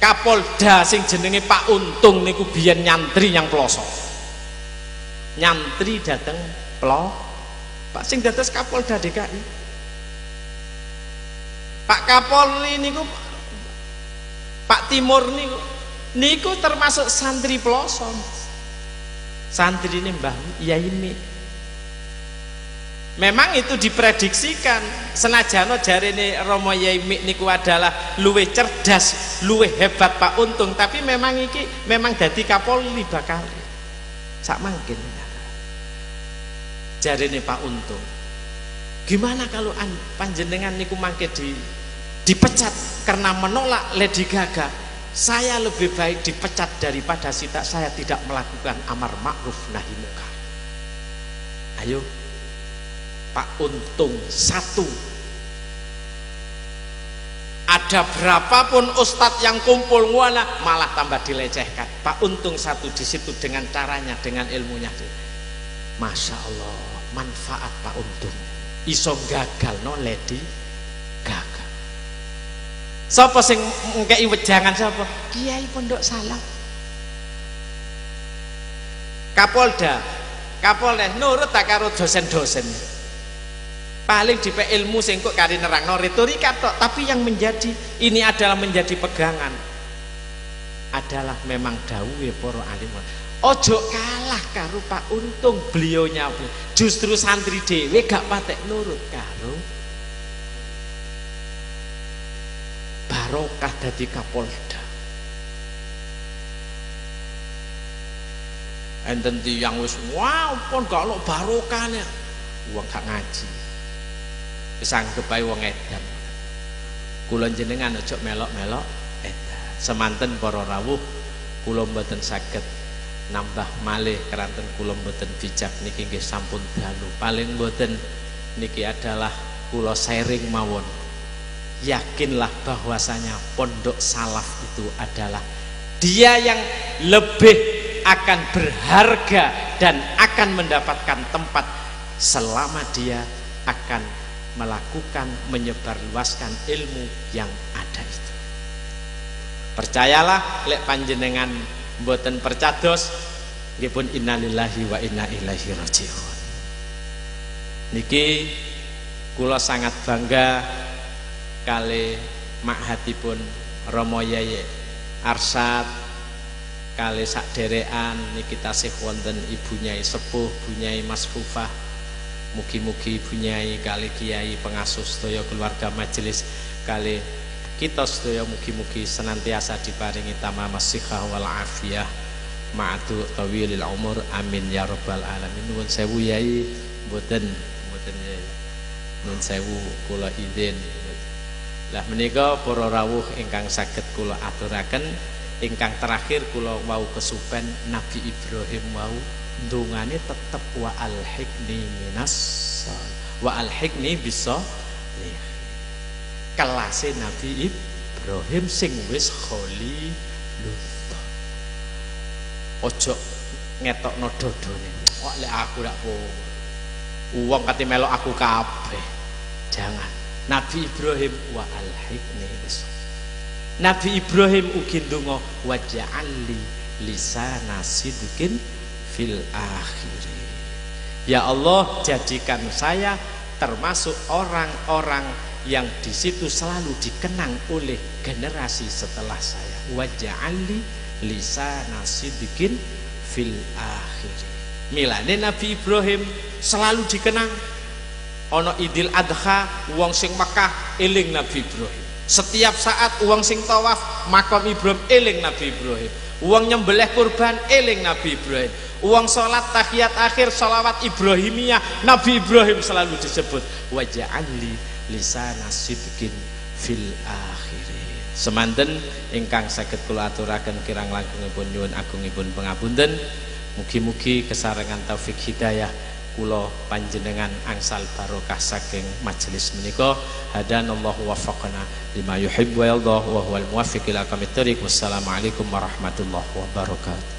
Kapolda sing jenenge Pak Untung niku biyen nyantri yang Ploso. Nyantri dateng Pak sing dados Kapolda DKI. Pak Kapolri niku Pak Timur niku termasuk santri Ploso. Santri ini Mbah Yai ini. Memang itu diprediksikan. Senajano jarene Romo Yai Mik niku adalah luwih cerdas, luwih hebat Pak Untung, tapi memang iki memang dadi Kapolri bakal. Sak mangkin. Jarene Pak Untung. Gimana kalau panjenengan niku mangke dipecat karena menolak Lady Gaga? Saya lebih baik dipecat daripada saya tidak melakukan amar ma'ruf nahi munkar. Ayo Pak Untung satu. Ada berapapun ustadz yang kumpul nguana malah tambah dilecehkan. Pak Untung satu di situ dengan caranya, dengan ilmunya. Masya Allah, manfaat Pak Untung. Iso gagal no Lady Gaga. Sapa sing ngkei wejangan sapa? Kiai Pondok Salam. Kapolda nurut tak karo dosen-dosen. Paling dipe ilmu sing kok kari nerangno retorika tok, tapi yang menjadi ini adalah menjadi pegangan adalah memang dawuhe para alim. Ojo kalah karo Pak Untung, beliaunya justru santri dhewe gak patek nurut karo barokah dadi Kapolda. Enten tiyang wis wow pon gak ono barokahne. Wong gak ngaji. Wis anggap ae wong edan. Kula jenengan ojo melok-melok edan. Semanten para rawuh kula mboten saged nambah malih keranten kula mboten bijak niki nggih sampun dalu. Paling mboten niki adalah kula sharing mawon. Yakinlah bahwasanya pondok salaf itu adalah dia yang lebih akan berharga dan akan mendapatkan tempat selama dia akan melakukan menyebarluaskan ilmu yang ada itu. Percayalah lek panjenengan mboten percados nggih pun innalillahi wa inna ilaihi rajiun. Niki kula sangat bangga kali ma'hadipun Romo Yai Arsyad kali sakderekan niki tasih wonten Ibu Nyai Sepuh, Bu Nyai Mas Fufah. Mugi-mugi Ibu Nyai kali Kiai pengasuh sedaya keluarga majelis kali kita sedaya mugi-mugi senantiasa diparingi tamamah shihah wal afiyah ma'atu tawilil umur amin ya rabbal alamin. Nuwun sewu Yai, mboten Yai. Nuwun sewu kula izin. Lah menika para rawuh ingkang saged kula aturaken, ingkang terakhir kula wau kesupen Nabi Ibrahim wau ndongane tetep wa alhiqni minas wa alhiqni bisa kelase Nabi Ibrahim sing wis khalilullah. Ojo ngetokno dodone. Kok lek aku rak wong kate melok aku kabeh. Jangan. Nabi Ibrahim wa alhiqni bis. Nabi Ibrahim ugi ndonga waj'alli lisana sidqin fil akhiri. Ya Allah, jadikan saya termasuk orang-orang yang di situ selalu dikenang oleh generasi setelah saya. Waj'alli lisana sidqin fil akhiri. Milane Nabi Ibrahim selalu dikenang. Ono Idul Adha wong sing Mekah eling Nabi Ibrahim. Setiap saat wong sing tawaf makam Ibrahim eling Nabi Ibrahim. Wong nyembelih kurban eling Nabi Ibrahim. Uang sholat tahiyat akhir sholawat Ibrahimiyah Nabi Ibrahim selalu disebut. Waj'alli lisana sidqin fil akhirin. Semanten ingkang saged kula aturaken kirang langkungipun nyuwun agungipun pangapunten. Mugi-mugi kesarengan taufik hidayah kula panjenengan angsal barokah saking majelis menika. Hadanallahu waffaqana lima yuhibbu wa yardah wa huwal muwaffiq ila aqwamit thoriq. Wassalamualaikum warahmatullahi wabarakatuh.